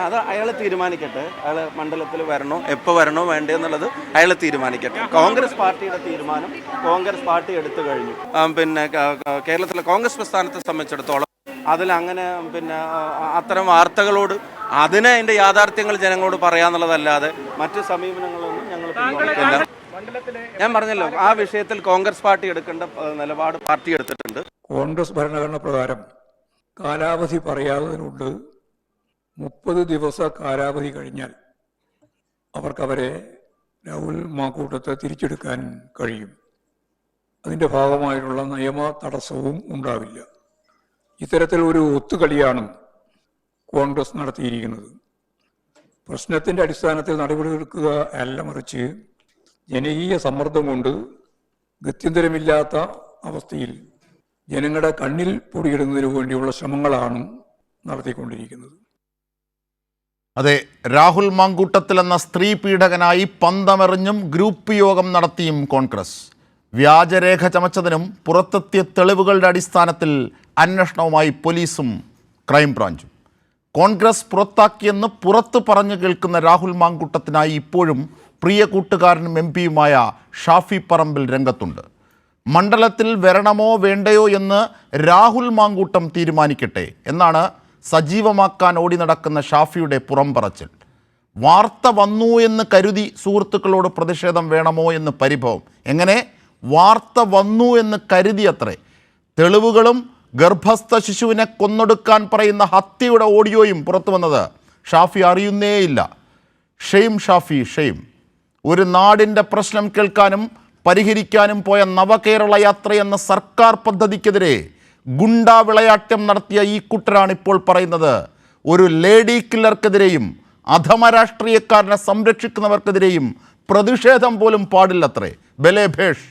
അത് അയാൾ തീരുമാനിക്കട്ടെ. അയാൾ മണ്ഡലത്തിൽ വരണോ, എപ്പോൾ വരണോ വേണ്ടേ എന്നുള്ളത് അയാൾ തീരുമാനിക്കട്ടെ. കോൺഗ്രസ് പാർട്ടിയുടെ തീരുമാനം കോൺഗ്രസ് പാർട്ടി എടുത്തു കഴിഞ്ഞു. പിന്നെ കേരളത്തിലെ കോൺഗ്രസ് പ്രസ്ഥാനത്തെ സംബന്ധിച്ചിടത്തോളം അതിലങ്ങനെ അത്തരം വാർത്തകളോട് അതിൻ്റെ യാഥാർത്ഥ്യങ്ങൾ ജനങ്ങളോട് പറയാന്നുള്ളതല്ലാതെ മറ്റ് സമീപനങ്ങളൊന്നും ഞങ്ങൾ പിന്തുണയ്ക്കില്ല. ഞാൻ പറഞ്ഞല്ലോ, ആ വിഷയത്തിൽ കോൺഗ്രസ് പാർട്ടി എടുക്കേണ്ട നിലപാട് പാർട്ടി എടുത്തിട്ടുണ്ട്. കോൺഗ്രസ് ഭരണഘടന പ്രകാരം കാലാവധി പറയാവുന്നതിനുണ്ട്. 30 ദിവസ കാലാവധി കഴിഞ്ഞാൽ അവർക്കവരെ രാഹുൽ മാങ്കൂട്ടത്തെ തിരിച്ചെടുക്കാൻ കഴിയും. അതിൻ്റെ ഭാഗമായിട്ടുള്ള നിയമ തടസ്സവും ഉണ്ടാവില്ല. ഇത്തരത്തിൽ ഒരു ഒത്തുകളിയാണ് കോൺഗ്രസ് നടത്തിയിരിക്കുന്നത്. പ്രശ്നത്തിൻ്റെ അടിസ്ഥാനത്തിൽ നടപടിയെടുക്കുക അല്ല, മറിച്ച് ജനകീയ സമ്മർദ്ദം കൊണ്ട് ഗത്യന്തരമില്ലാത്ത അവസ്ഥയിൽ ജനങ്ങളുടെ കണ്ണിൽ പൊടിയിടുന്നതിനു വേണ്ടിയുള്ള ശ്രമങ്ങളാണ് നടത്തിക്കൊണ്ടിരിക്കുന്നത്. അതെ, രാഹുൽ മാങ്കൂട്ടത്തിൽ എന്ന സ്ത്രീ പീഡകനായി പന്തമെറിഞ്ഞും ഗ്രൂപ്പ് യോഗം നടത്തിയും കോൺഗ്രസ്. വ്യാജരേഖ ചമച്ചതിനും പുറത്തെത്തിയ തെളിവുകളുടെ അടിസ്ഥാനത്തിൽ അന്വേഷണവുമായി പോലീസും ക്രൈംബ്രാഞ്ചും. കോൺഗ്രസ് പുറത്താക്കിയെന്ന് പുറത്ത് പറഞ്ഞു കേൾക്കുന്ന രാഹുൽ മാങ്കൂട്ടത്തിനായി ഇപ്പോഴും പ്രിയ കൂട്ടുകാരനും എം പിയുമായ ഷാഫി പറമ്പിൽ രംഗത്തുണ്ട്. മണ്ഡലത്തിൽ വരണമോ വേണ്ടയോ എന്ന് രാഹുൽ മാങ്കൂട്ടം തീരുമാനിക്കട്ടെ എന്നാണ് സജീവമാക്കാൻ ഓടി നടക്കുന്ന ഷാഫിയുടെ പുറംപറച്ചിൽ. വാർത്ത വന്നു എന്ന് കരുതി സുഹൃത്തുക്കളോട് പ്രതിഷേധം വേണമോ എന്ന് പരിഭവം. എങ്ങനെ വാർത്ത വന്നു എന്ന് കരുതിയത്രേ. തെളിവുകളും ഗർഭസ്ഥ ശിശുവിനെ കൊന്നൊടുക്കാൻ പറയുന്ന ഹത്യയുടെ ഓഡിയോയും പുറത്തു വന്നത് ഷാഫി അറിയുന്നേയില്ല. Shame Shafi, shame. ഒരു നാടിൻ്റെ പ്രശ്നം കേൾക്കാനും പരിഹരിക്കാനും പോയ നവകേരള യാത്രയെന്ന സർക്കാർ പദ്ധതിക്കെതിരെ ഗുണ്ടാ വിളയാട്ടം നടത്തിയ ഈ കൂട്ടരാണ് ഇപ്പോൾ പറയുന്നത് ഒരു ലേഡി കില്ലർക്കെതിരെയും അധമ രാഷ്ട്രീയക്കാരനെ സംരക്ഷിക്കുന്നവർക്കെതിരെയും പ്രതിഷേധം പോലും പാടില്ലത്രേ. ബലേഭേഷ്.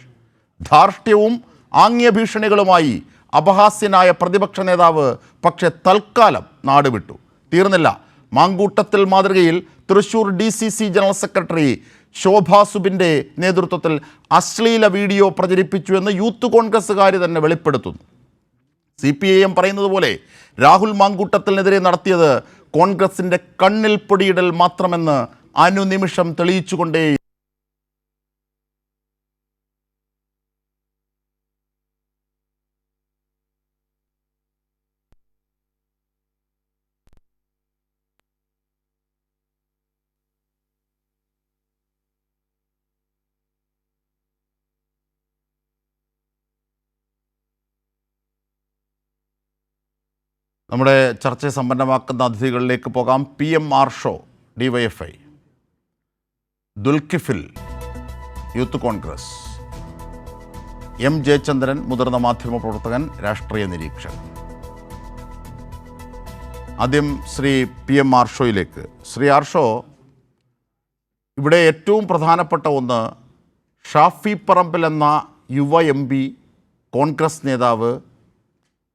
ധാർഷ്ട്യവും ആംഗ്യഭീഷണികളുമായി അപഹാസ്യനായ പ്രതിപക്ഷ നേതാവ് പക്ഷേ തൽക്കാലം നാടുവിട്ടു. തീർന്നില്ല. മാങ്കൂട്ടത്തിൽ മാതൃകയിൽ Thrissur DCC general secretary Shobha സുബിൻ്റെ നേതൃത്വത്തിൽ അശ്ലീല വീഡിയോ പ്രചരിപ്പിച്ചു എന്ന് യൂത്ത് കോൺഗ്രസ്സുകാർ തന്നെ വെളിപ്പെടുത്തുന്നു. CPIM പറയുന്നത് പോലെ രാഹുൽ മാങ്കൂട്ടത്തിനെതിരെ നടത്തിയത് കോൺഗ്രസിൻ്റെ കണ്ണിൽ പൊടിയിടൽ മാത്രമെന്ന് അനുനിമിഷം തെളിയിച്ചുകൊണ്ടേ. നമ്മുടെ ചർച്ചയെ സമ്പന്നമാക്കുന്ന അതിഥികളിലേക്ക് പോകാം. PM Arsho DYFI, Dulkifil youth Congress, M Jayachandran മുതിർന്ന മാധ്യമപ്രവർത്തകൻ, രാഷ്ട്രീയ നിരീക്ഷകൻ. ആദ്യം ശ്രീ PM ആർഷോയിലേക്ക്. ശ്രീ ആർഷോ, ഇവിടെ ഏറ്റവും പ്രധാനപ്പെട്ട ഒന്ന്, ഷാഫി പറമ്പിൽ എന്ന യുവ MP, കോൺഗ്രസ് നേതാവ്,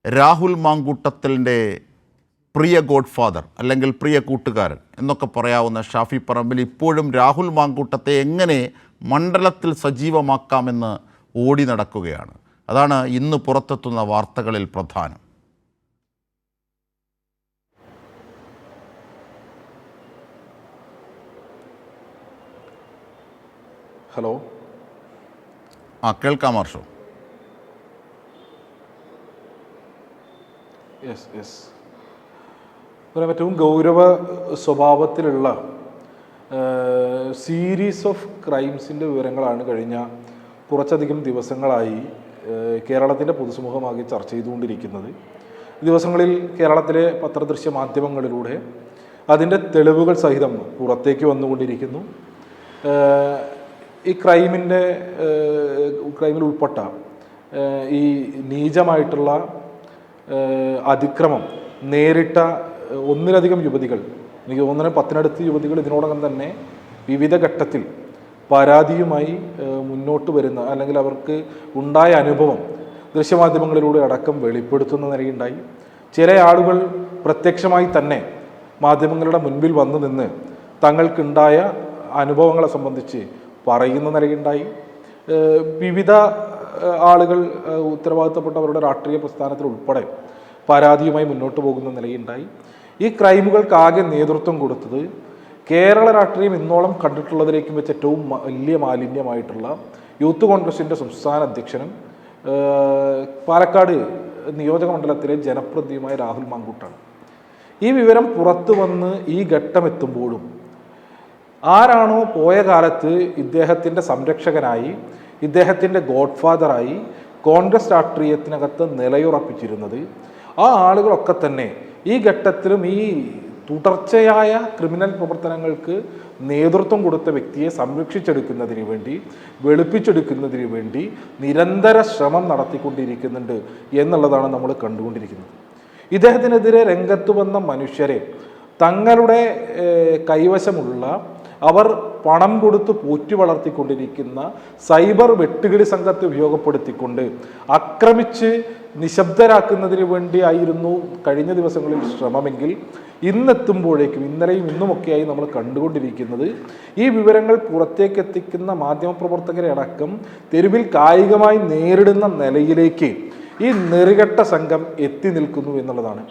രാഹുൽ മാങ്കൂട്ടത്തിൻ്റെ പ്രിയ ഗോഡ്ഫാദർ അല്ലെങ്കിൽ പ്രിയ കൂട്ടുകാരൻ എന്നൊക്കെ പറയാവുന്ന ഷാഫി പറമ്പിൽ ഇപ്പോഴും രാഹുൽ മാങ്കൂട്ടത്തെ എങ്ങനെ മണ്ഡലത്തിൽ സജീവമാക്കാമെന്ന് ഓടി നടക്കുകയാണ്. അതാണ് ഇന്ന് പുറത്തെത്തുന്ന വാർത്തകളിൽ പ്രധാനം. ഹലോ, കേൾക്കാം ആർഷോ. യെസ്. ഏറ്റവും ഗൗരവ സ്വഭാവത്തിലുള്ള സീരീസ് ഓഫ് ക്രൈംസിൻ്റെ വിവരങ്ങളാണ് കഴിഞ്ഞ കുറച്ചധികം ദിവസങ്ങളായി കേരളത്തിൻ്റെ പൊതുസമൂഹമാകെ ചർച്ച ചെയ്തുകൊണ്ടിരിക്കുന്നത്. ദിവസങ്ങളിൽ കേരളത്തിലെ പത്രദൃശ്യ മാധ്യമങ്ങളിലൂടെ അതിൻ്റെ തെളിവുകൾ സഹിതം പുറത്തേക്ക് വന്നുകൊണ്ടിരിക്കുന്നു. ഈ ക്രൈമിൽ ഉൾപ്പെട്ട ഈ നീചമായിട്ടുള്ള അതിക്രമം നേരിട്ട ഒന്നിലധികം യുവതികൾ, എനിക്ക് തോന്നുന്നു 10-അടുത്ത് യുവതികൾ ഇതിനോടകം തന്നെ വിവിധ ഘട്ടത്തിൽ പരാതിയുമായി മുന്നോട്ട് വരുന്ന, അല്ലെങ്കിൽ അവർക്ക് ഉണ്ടായ അനുഭവം ദൃശ്യമാധ്യമങ്ങളിലൂടെ അടക്കം വെളിപ്പെടുത്തുന്ന നിലയുണ്ടായി. ചില ആളുകൾ പ്രത്യക്ഷമായി തന്നെ മാധ്യമങ്ങളുടെ മുൻപിൽ വന്നു നിന്ന് തങ്ങൾക്കുണ്ടായ അനുഭവങ്ങളെ സംബന്ധിച്ച് പറയുന്ന നിലയുണ്ടായി. വിവിധ ആളുകൾ ഉത്തരവാദിത്തപ്പെട്ടവരുടെ രാഷ്ട്രീയ പ്രസ്ഥാനത്തിൽ ഉൾപ്പെടെ പരാതിയുമായി മുന്നോട്ട് പോകുന്ന നിലയുണ്ടായി. ഈ ക്രൈമുകൾക്കാകെ നേതൃത്വം കൊടുത്തത് കേരള രാഷ്ട്രീയം ഇന്നോളം കണ്ടിട്ടുള്ളതിലേക്കും വെച്ച് ഏറ്റവും വലിയ മാലിന്യമായിട്ടുള്ള യൂത്ത് കോൺഗ്രസിൻ്റെ സംസ്ഥാന അധ്യക്ഷനും പാലക്കാട് നിയോജക മണ്ഡലത്തിലെ ജനപ്രതിനിധിയുമായ രാഹുൽ മാങ്കൂട്ടാണ്. ഈ വിവരം പുറത്തു വന്ന് ഈ ഘട്ടം എത്തുമ്പോഴും ആരാണോ പോയ കാലത്ത് ഇദ്ദേഹത്തിൻ്റെ സംരക്ഷകനായി, ഇദ്ദേഹത്തിൻ്റെ ഗോഡ്ഫാദറായി കോൺഗ്രസ് രാഷ്ട്രീയത്തിനകത്ത് നിലയുറപ്പിച്ചിരുന്നത്, ആ ആളുകളൊക്കെ തന്നെ ഈ ഘട്ടത്തിലും ഈ തുടർച്ചയായ ക്രിമിനൽ പ്രവർത്തനങ്ങൾക്ക് നേതൃത്വം കൊടുത്ത വ്യക്തിയെ സംരക്ഷിച്ചെടുക്കുന്നതിന് വേണ്ടി, വെളുപ്പിച്ചെടുക്കുന്നതിന് വേണ്ടി നിരന്തര ശ്രമം നടത്തിക്കൊണ്ടിരിക്കുന്നുണ്ട് എന്നുള്ളതാണ് നമ്മൾ കണ്ടുകൊണ്ടിരിക്കുന്നത്. ഇദ്ദേഹത്തിനെതിരെ രംഗത്ത് വന്ന മനുഷ്യരെ തങ്ങളുടെ കൈവശമുള്ള, അവർ പണം കൊടുത്ത് പോറ്റി വളർത്തിക്കൊണ്ടിരിക്കുന്ന സൈബർ വെട്ടുകിളി സംഘത്തെ ഉപയോഗപ്പെടുത്തിക്കൊണ്ട് ആക്രമിച്ച് നിശബ്ദരാക്കുന്നതിന് വേണ്ടിയായിരുന്നു കഴിഞ്ഞ ദിവസങ്ങളിൽ ശ്രമമെങ്കിൽ ഇന്നെത്തുമ്പോഴേക്കും, ഇന്നലെയും ഇന്നുമൊക്കെയായി നമ്മൾ കണ്ടുകൊണ്ടിരിക്കുന്നത് ഈ വിവരങ്ങൾ പുറത്തേക്ക് എത്തിക്കുന്ന മാധ്യമപ്രവർത്തകരെ അടക്കം തെരുവിൽ കായികമായി നേരിടുന്ന നിലയിലേക്ക് ഈ നെറികെട്ട സംഘം എത്തി നിൽക്കുന്നു എന്നുള്ളതാണ്.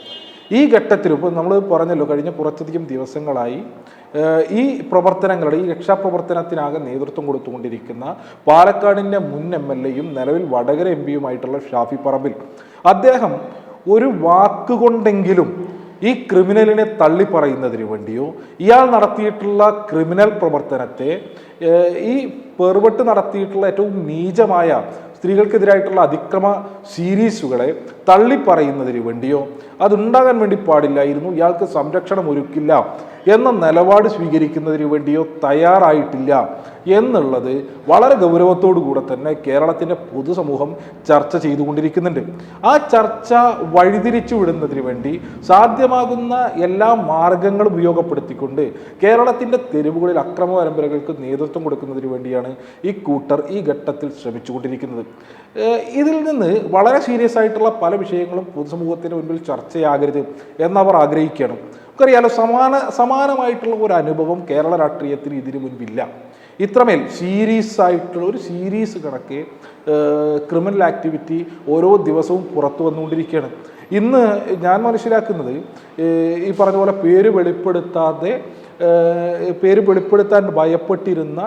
ഈ ഘട്ടത്തിൽ ഇപ്പോൾ നമ്മൾ പറഞ്ഞല്ലോ, കഴിഞ്ഞ കുറച്ചധികം ദിവസങ്ങളായി ഈ പ്രവർത്തനങ്ങളുടെ, ഈ രക്ഷാപ്രവർത്തനത്തിനാകെ നേതൃത്വം കൊടുത്തുകൊണ്ടിരിക്കുന്ന പാലക്കാടിൻ്റെ മുൻ MLA-യും നിലവിൽ വടകര MP-യുമായിട്ടുള്ള ഷാഫി പറമ്പിൽ, അദ്ദേഹം ഒരു വാക്കുകൊണ്ടെങ്കിലും ഈ ക്രിമിനലിനെ തള്ളിപ്പറയുന്നതിന് വേണ്ടിയോ, ഇയാൾ നടത്തിയിട്ടുള്ള ക്രിമിനൽ പ്രവർത്തനത്തെ, ഈ പെറുപെട്ട് നടത്തിയിട്ടുള്ള ഏറ്റവും നീചമായ സ്ത്രീകൾക്കെതിരായിട്ടുള്ള അതിക്രമ സീരീസുകളെ തള്ളിപ്പറയുന്നതിന് വേണ്ടിയോ, അതുണ്ടാകാൻ വേണ്ടി പാടില്ലായിരുന്നു, ഇയാൾക്ക് സംരക്ഷണം ഒരുക്കില്ല എന്ന നിലപാട് സ്വീകരിക്കുന്നതിന് വേണ്ടിയോ തയ്യാറായിട്ടില്ല എന്നുള്ളത് വളരെ ഗൗരവത്തോടു കൂടെ തന്നെ കേരളത്തിൻ്റെ പൊതുസമൂഹം ചർച്ച ചെയ്തുകൊണ്ടിരിക്കുന്നുണ്ട്. ആ ചർച്ച വഴിതിരിച്ചു വിടുന്നതിന് വേണ്ടി സാധ്യമാകുന്ന എല്ലാ മാർഗങ്ങളും ഉപയോഗപ്പെടുത്തിക്കൊണ്ട് കേരളത്തിൻ്റെ തെരുവുകളിൽ അക്രമ പരമ്പരകൾക്ക് നേതൃത്വം കൊടുക്കുന്നതിന് വേണ്ടിയാണ് ഈ കൂട്ടർ ഈ ഘട്ടത്തിൽ ശ്രമിച്ചുകൊണ്ടിരിക്കുന്നത്. ഇതിൽ നിന്ന് വളരെ സീരിയസ് ആയിട്ടുള്ള പല വിഷയങ്ങളും പൊതുസമൂഹത്തിന് മുൻപിൽ ചർച്ചയാകരുത് എന്നവർ ആഗ്രഹിക്കുകയാണ്. നമുക്കറിയാലോ, സമാനമായിട്ടുള്ള ഒരു അനുഭവം കേരള രാഷ്ട്രീയത്തിന് ഇതിനു മുൻപില്ല. ഇത്രമേൽ സീരീസ് ആയിട്ടുള്ള ഒരു സീരീസ് കണക്കെ ക്രിമിനൽ ആക്ടിവിറ്റി ഓരോ ദിവസവും പുറത്തു വന്നുകൊണ്ടിരിക്കുകയാണ്. ഇന്ന് ഞാൻ മനസ്സിലാക്കുന്നത്, ഈ പറഞ്ഞ പോലെ പേര് വെളിപ്പെടുത്താൻ ഭയപ്പെട്ടിരുന്ന,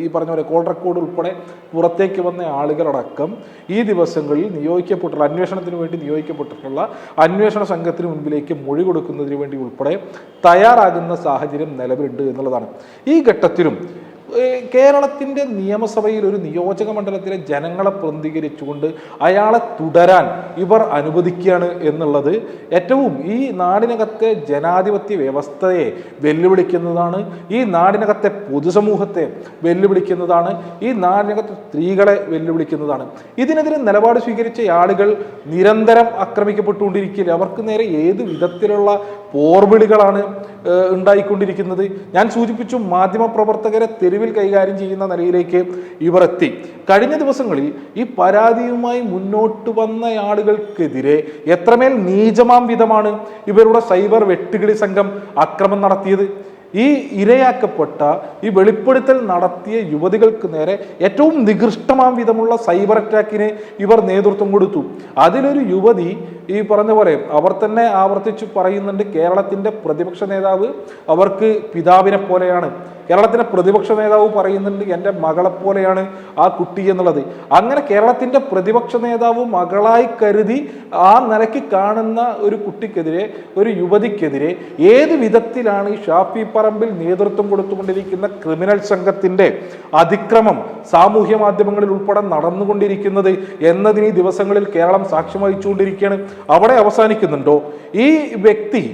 ഈ പറഞ്ഞ പോലെ കോൾ റെക്കോർഡ് ഉൾപ്പെടെ പുറത്തേക്ക് വന്ന ആളുകളടക്കം ഈ ദിവസങ്ങളിൽ നിയോഗിക്കപ്പെട്ടുള്ള, അന്വേഷണത്തിന് വേണ്ടി നിയോഗിക്കപ്പെട്ടിട്ടുള്ള അന്വേഷണ സംഘത്തിന് മുൻപിലേക്ക് മൊഴി കൊടുക്കുന്നതിന് വേണ്ടി ഉൾപ്പെടെ തയ്യാറാകുന്ന സാഹചര്യം നിലവിലുണ്ട് എന്നുള്ളതാണ്. ഈ ഘട്ടത്തിലും കേരളത്തിൻ്റെ നിയമസഭയിൽ ഒരു നിയോജക മണ്ഡലത്തിലെ ജനങ്ങളെ പ്രതിനിധീകരിച്ചുകൊണ്ട് അയാളെ തുടരാൻ ഇവർ അനുവദിക്കുകയാണ് എന്നുള്ളത് ഏറ്റവും ഈ നാടിനകത്തെ ജനാധിപത്യ വ്യവസ്ഥയെ വെല്ലുവിളിക്കുന്നതാണ്, ഈ നാടിനകത്തെ പൊതുസമൂഹത്തെ വെല്ലുവിളിക്കുന്നതാണ്, ഈ നാടിനകത്തെ സ്ത്രീകളെ വെല്ലുവിളിക്കുന്നതാണ്. ഇതിനെതിരെ നിലപാട് സ്വീകരിച്ച ആളുകൾ നിരന്തരം ആക്രമിക്കപ്പെട്ടുകൊണ്ടിരിക്കില്ല. അവർക്ക് നേരെ ഏത് വിധത്തിലുള്ള പോർവിളികളാണ് ഉണ്ടായിക്കൊണ്ടിരിക്കുന്നത്. ഞാൻ സൂചിപ്പിച്ചു, മാധ്യമപ്രവർത്തകരെ തെരുവിൽ കൈകാര്യം ചെയ്യുന്ന നിലയിലേക്ക് ഇവർ എത്തി. കഴിഞ്ഞ ദിവസങ്ങളിൽ ഈ പരാതിയുമായി മുന്നോട്ട് വന്ന ആളുകൾക്കെതിരെ എത്രമേൽ നീചമാം വിധമാണ് ഇവരുടെ സൈബർ വെട്ടുകിളി സംഘം ആക്രമണം നടത്തിയത്. ഈ ഇരയാക്കപ്പെട്ട, ഈ വെളിപ്പെടുത്തൽ നടത്തിയ യുവതികൾക്ക് നേരെ ഏറ്റവും നികൃഷ്ടമാം വിധമുള്ള സൈബർ അറ്റാക്കിന് ഇവർ നേതൃത്വം കൊടുത്തു. അതിലൊരു യുവതി ഈ പറഞ്ഞ പോലെ അവർ തന്നെ ആവർത്തിച്ചു പറയുന്നുണ്ട്, കേരളത്തിൻ്റെ പ്രതിപക്ഷ നേതാവ് അവർക്ക് പിതാവിനെ പോലെയാണ്. കേരളത്തിൻ്റെ പ്രതിപക്ഷ നേതാവ് പറയുന്നുണ്ട്, എൻ്റെ മകളെപ്പോലെയാണ് ആ കുട്ടി എന്നുള്ളത്. അങ്ങനെ കേരളത്തിൻ്റെ പ്രതിപക്ഷ നേതാവ് മകളായി കരുതി ആ നിലയ്ക്ക് കാണുന്ന ഒരു കുട്ടിക്കെതിരെ, ഒരു യുവതിക്കെതിരെ ഏത് വിധത്തിലാണ് ഈ ഷാഫി പറമ്പിൽ നേതൃത്വം കൊടുത്തുകൊണ്ടിരിക്കുന്ന ക്രിമിനൽ സംഘത്തിൻ്റെ അതിക്രമം സാമൂഹ്യ മാധ്യമങ്ങളിൽ ഉൾപ്പെടെ നടന്നുകൊണ്ടിരിക്കുന്നത് എന്നതിന് ഈ ദിവസങ്ങളിൽ കേരളം സാക്ഷ്യം വഹിച്ചുകൊണ്ടിരിക്കുകയാണ്. അവിടെ അവസാനിക്കുന്നുണ്ടോ? ഈ വ്യക്തി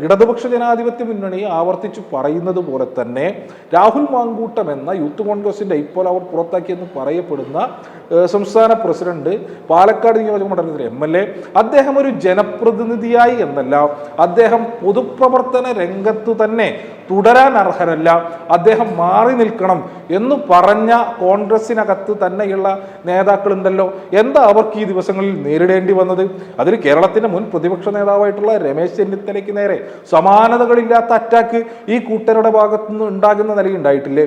ഇടതുപക്ഷ ജനാധിപത്യ മുന്നണി ആവർത്തിച്ചു പറയുന്നത് പോലെ തന്നെ രാഹുൽ മാങ്കൂട്ടം എന്ന യൂത്ത് കോൺഗ്രസിൻ്റെ ഇപ്പോൾ അവർ പുറത്താക്കിയെന്ന് പറയപ്പെടുന്ന സംസ്ഥാന പ്രസിഡന്റ്, പാലക്കാട് നിയോജക മണ്ഡലത്തിലെ MLA, അദ്ദേഹം ഒരു ജനപ്രതിനിധിയായി എന്നല്ല, അദ്ദേഹം പൊതുപ്രവർത്തന രംഗത്തു തന്നെ തുടരാൻ അർഹരല്ല, അദ്ദേഹം മാറി നിൽക്കണം എന്ന് പറഞ്ഞ കോൺഗ്രസിനകത്ത് തന്നെയുള്ള നേതാക്കളുണ്ടല്ലോ. എന്താ അവർക്ക് ഈ ദിവസങ്ങളിൽ നേരിടേണ്ടി വന്നത്? അതിൽ കേരളത്തിന്റെ മുൻ പ്രതിപക്ഷ നേതാവായിട്ടുള്ള രമേശ് ചെന്നിത്തലയ്ക്ക് നേരെ സമാനതകളില്ലാത്ത അറ്റാക്ക് ഈ കൂട്ടരുടെ ഭാഗത്തുനിന്ന് ഉണ്ടാകുന്ന നിലയുണ്ടായിട്ടില്ലേ?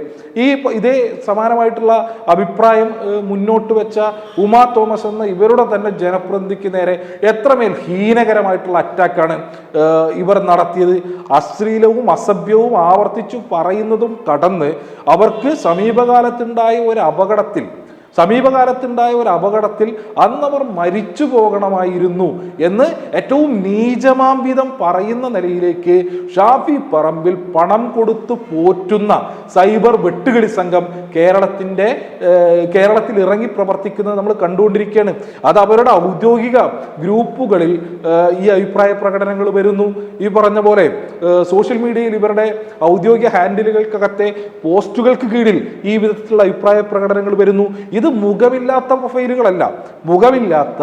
ഇതേ സമാനമായിട്ടുള്ള അഭിപ്രായം മുന്നോട്ട് വെച്ച ഉമാ തോമസ് എന്ന ഇവരുടെ തന്നെ ജനപ്രതിനിധിക്ക് നേരെ എത്രമേൽ ഹീനകരമായിട്ടുള്ള അറ്റാക്കാണ് ഇവർ നടത്തിയത്. അശ്ലീലവും അസഭ്യവും ആവർത്തിച്ചു പറയുന്നതും കടന്ന് അവർക്ക് സമീപകാലത്തുണ്ടായ ഒരു അപകടത്തിൽ അന്നവർ മരിച്ചു പോകണമായിരുന്നു എന്ന് ഏറ്റവും നീചമാംവിധം പറയുന്ന നിലയിലേക്ക് ഷാഫി പറമ്പിൽ പണം കൊടുത്തു പോറ്റുന്ന സൈബർ വെട്ടുകിളി സംഘം കേരളത്തിൽ ഇറങ്ങി പ്രവർത്തിക്കുന്നത് നമ്മൾ കണ്ടുകൊണ്ടിരിക്കുകയാണ്. അത് അവരുടെ ഔദ്യോഗിക ഗ്രൂപ്പുകളിൽ ഈ അഭിപ്രായ പ്രകടനങ്ങൾ വരുന്നു. ഈ പറഞ്ഞ പോലെ സോഷ്യൽ മീഡിയയിൽ ഇവരുടെ ഔദ്യോഗിക ഹാൻഡിലുകൾക്കകത്തെ പോസ്റ്റുകൾക്ക് കീഴിൽ ഈ വിധത്തിലുള്ള അഭിപ്രായ പ്രകടനങ്ങൾ വരുന്നു. ഇത് മുഖമില്ലാത്ത പ്രൊഫൈലുകളല്ല, മുഖമില്ലാത്ത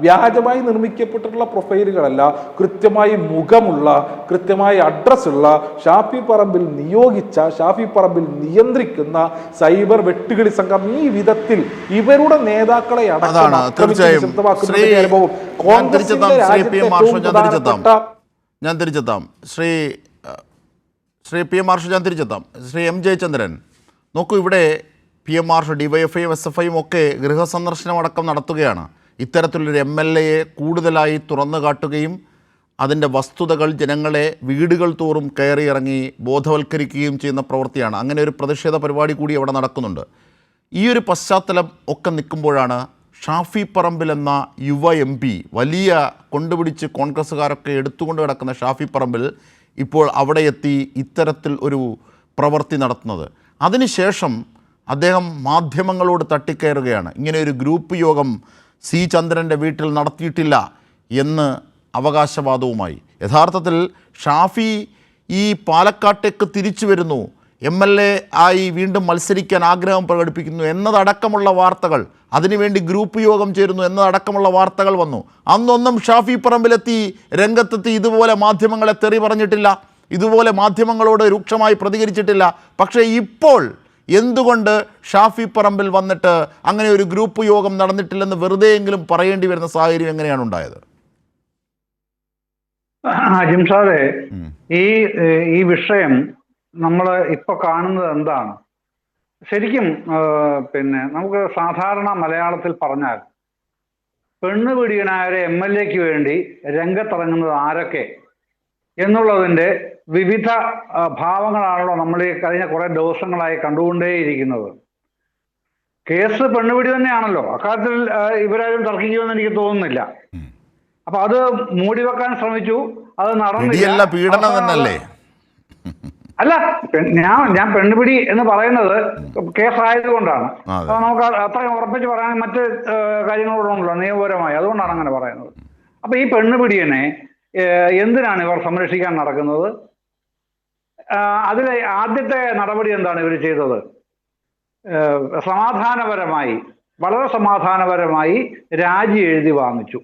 വ്യാജമായി നിർമ്മിക്കപ്പെട്ടിട്ടുള്ള പ്രൊഫൈലുകളല്ല, കൃത്യമായി മുഖമുള്ള, കൃത്യമായി അഡ്രസ്സുള്ള, ഷാഫി പറമ്പിൽ നിയോഗിച്ച, ഷാഫി പറമ്പിൽ നിയന്ത്രിക്കുന്ന സൈബർ വെട്ടുകിളി സംഘം ഈ വിധത്തിൽ ഇവരുടെ നേതാക്കളെ അടക്കം അനുഭവം ഞാൻ തിരിച്ചെത്താം. ശ്രീ പി എം മാർഷോ, ഞാൻ തിരിച്ചെത്താം. ശ്രീ എം ജയചന്ദ്രൻ, നോക്കൂ, ഇവിടെ പി എം മാർഷോ, ഡിവൈഎഫ്ഐയും SFIയും ഒക്കെ ഗൃഹസന്ദർശനമടക്കം നടത്തുകയാണ്. ഇത്തരത്തിലൊരു MLA കൂടുതലായി തുറന്നു കാട്ടുകയും അതിൻ്റെ വസ്തുതകൾ ജനങ്ങളെ വീടുകൾ തോറും കയറിയിറങ്ങി ബോധവൽക്കരിക്കുകയും ചെയ്യുന്ന പ്രവൃത്തിയാണ്. അങ്ങനെ ഒരു പ്രതിഷേധ പരിപാടി കൂടി അവിടെ നടക്കുന്നുണ്ട്. ഈ ഒരു പശ്ചാത്തലം ഒക്കെ നിൽക്കുമ്പോഴാണ് ഷാഫി പറമ്പിൽ എന്ന യുവ MP, വലിയ കൊണ്ടുപിടിച്ച് കോൺഗ്രസ്സുകാരൊക്കെ എടുത്തുകൊണ്ട് കിടക്കുന്ന ഷാഫി പറമ്പിൽ ഇപ്പോൾ അവിടെ എത്തി ഇത്തരത്തിൽ ഒരു പ്രവൃത്തി നടത്തുന്നത്. അതിനുശേഷം അദ്ദേഹം മാധ്യമങ്ങളോട് തട്ടിക്കയറുകയാണ്. ഇങ്ങനെ ഒരു ഗ്രൂപ്പ് യോഗം C. ചന്ദ്രൻ്റെ വീട്ടിൽ നടത്തിയിട്ടില്ല എന്ന് അവകാശവാദവുമായി. യഥാർത്ഥത്തിൽ ഷാഫി ഈ പാലക്കാട്ടേക്ക് തിരിച്ചു വരുന്നു, MLA ആയി വീണ്ടും മത്സരിക്കാൻ ആഗ്രഹം പ്രകടിപ്പിക്കുന്നു എന്നതടക്കമുള്ള വാർത്തകൾ, അതിനുവേണ്ടി ഗ്രൂപ്പ് യോഗം ചേരുന്നു എന്നതടക്കമുള്ള വാർത്തകൾ വന്നു. അന്നൊന്നും ഷാഫി പറമ്പിലെത്തി രംഗത്തെത്തി ഇതുപോലെ മാധ്യമങ്ങളെ തെറി പറഞ്ഞിട്ടില്ല, ഇതുപോലെ മാധ്യമങ്ങളോട് രൂക്ഷമായി പ്രതികരിച്ചിട്ടില്ല. പക്ഷേ ഇപ്പോൾ എന്തുകൊണ്ട് ഷാഫി പറമ്പിൽ വന്നിട്ട് അങ്ങനെ ഒരു ഗ്രൂപ്പ് യോഗം നടന്നിട്ടില്ലെന്ന് വെറുതെയെങ്കിലും പറയേണ്ടി വരുന്ന സാഹചര്യം എങ്ങനെയാണ് ഉണ്ടായത്? ജിംഷാദെ, ഈ വിഷയം നമ്മൾ ഇപ്പൊ കാണുന്നത് എന്താണ്? ശരിക്കും നമുക്ക് സാധാരണ മലയാളത്തിൽ പറഞ്ഞാൽ പെണ്ണുപിടിയനായ ഒരു MLAക്ക് വേണ്ടി രംഗത്തിറങ്ങുന്നത് ആരൊക്കെ എന്നുള്ളതിൻ്റെ വിവിധ ഭാവങ്ങളാണല്ലോ നമ്മൾ ഈ കഴിഞ്ഞ കുറെ ദിവസങ്ങളായി കണ്ടുകൊണ്ടേയിരിക്കുന്നത്. കേസ് പെണ്ണുപിടി തന്നെയാണല്ലോ, അക്കാര്യത്തിൽ ഇവരാരും തർക്കിക്കുമെന്ന് എനിക്ക് തോന്നുന്നില്ല. അപ്പൊ അത് മൂടിവെക്കാൻ ശ്രമിച്ചു, അത് നടന്നില്ല. പീഡനം തന്നെയല്ലേ? അല്ല, ഞാൻ പെണ്ണുപിടി എന്ന് പറയുന്നത് കേസായതുകൊണ്ടാണ്. അപ്പൊ നമുക്ക് അത്രയും ഉറപ്പിച്ച് പറയാൻ മറ്റ് കാര്യങ്ങളോടുണ്ടല്ലോ നിയമപരമായി, അതുകൊണ്ടാണ് അങ്ങനെ പറയുന്നത്. അപ്പൊ ഈ പെണ്ണുപിടിയനെ എന്തിനാണ് ഇവർ സംരക്ഷിക്കാൻ നടക്കുന്നത്? അതിലെ ആദ്യത്തെ നടപടി എന്താണ് ഇവർ ചെയ്തത്? സമാധാനപരമായി, വളരെ സമാധാനപരമായി രാജി എഴുതി വാങ്ങിച്ചു,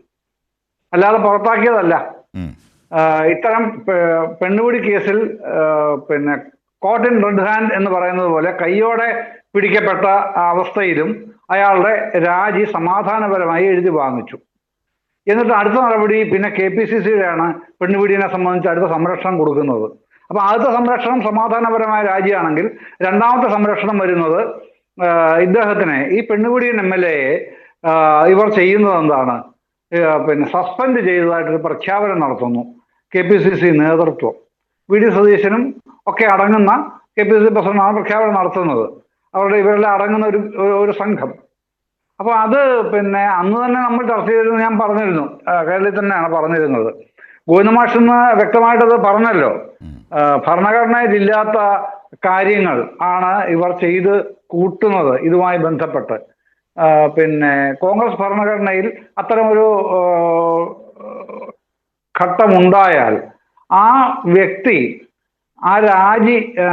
അല്ലാതെ പുറത്താക്കിയതല്ല. ഇത്തരം പെണ്ണുപിടി കേസിൽ കോട്ട് ഇൻ റെഡ് ഹാൻഡ് എന്ന് പറയുന്നത് പോലെ കയ്യോടെ പിടിക്കപ്പെട്ട അവസ്ഥയിലും അയാളുടെ രാജി സമാധാനപരമായി എഴുതി വാങ്ങിച്ചു. എന്നിട്ട് അടുത്ത നടപടി പിന്നെ KPCCയുടെയാണ് പെണ്ണുപിടിയെ സംബന്ധിച്ച് അടുത്ത സംരക്ഷണം കൊടുക്കുന്നത്. അപ്പൊ ആദ്യത്തെ സംരക്ഷണം സമാധാനപരമായ രാജിയാണെങ്കിൽ രണ്ടാമത്തെ സംരക്ഷണം വരുന്നത് ഇദ്ദേഹത്തിനെ, ഈ പെണ്ണുപിടിയൻ MLAയെ ഇവർ ചെയ്യുന്നത് എന്താണ്? സസ്പെൻഡ് ചെയ്തതായിട്ടൊരു പ്രഖ്യാപനം നടത്തുന്നു KPCC നേതൃത്വം. VD സതീശനും ഒക്കെ അടങ്ങുന്ന KPCC പ്രസിഡന്റാണ് പ്രഖ്യാപനം നടത്തുന്നത്, ഇവരെല്ലാം അടങ്ങുന്ന ഒരു സംഘം. അപ്പൊ അത് അന്ന് തന്നെ നമ്മൾ ചർച്ച ചെയ്തിരുന്നു, ഞാൻ പറഞ്ഞിരുന്നു, കേരളത്തിൽ തന്നെയാണ് പറഞ്ഞിരുന്നത്. ഗോവിന്ദമാഷെന്ന് വ്യക്തമായിട്ടത് പറഞ്ഞല്ലോ. ഭരണഘടനയിലില്ലാത്ത കാര്യങ്ങൾ ആണ് ഇവർ ചെയ്ത് കൂട്ടുന്നത്. ഇതുമായി ബന്ധപ്പെട്ട് കോൺഗ്രസ് ഭരണഘടനയിൽ അത്തരമൊരു ഘട്ടമുണ്ടായാൽ ആ വ്യക്തി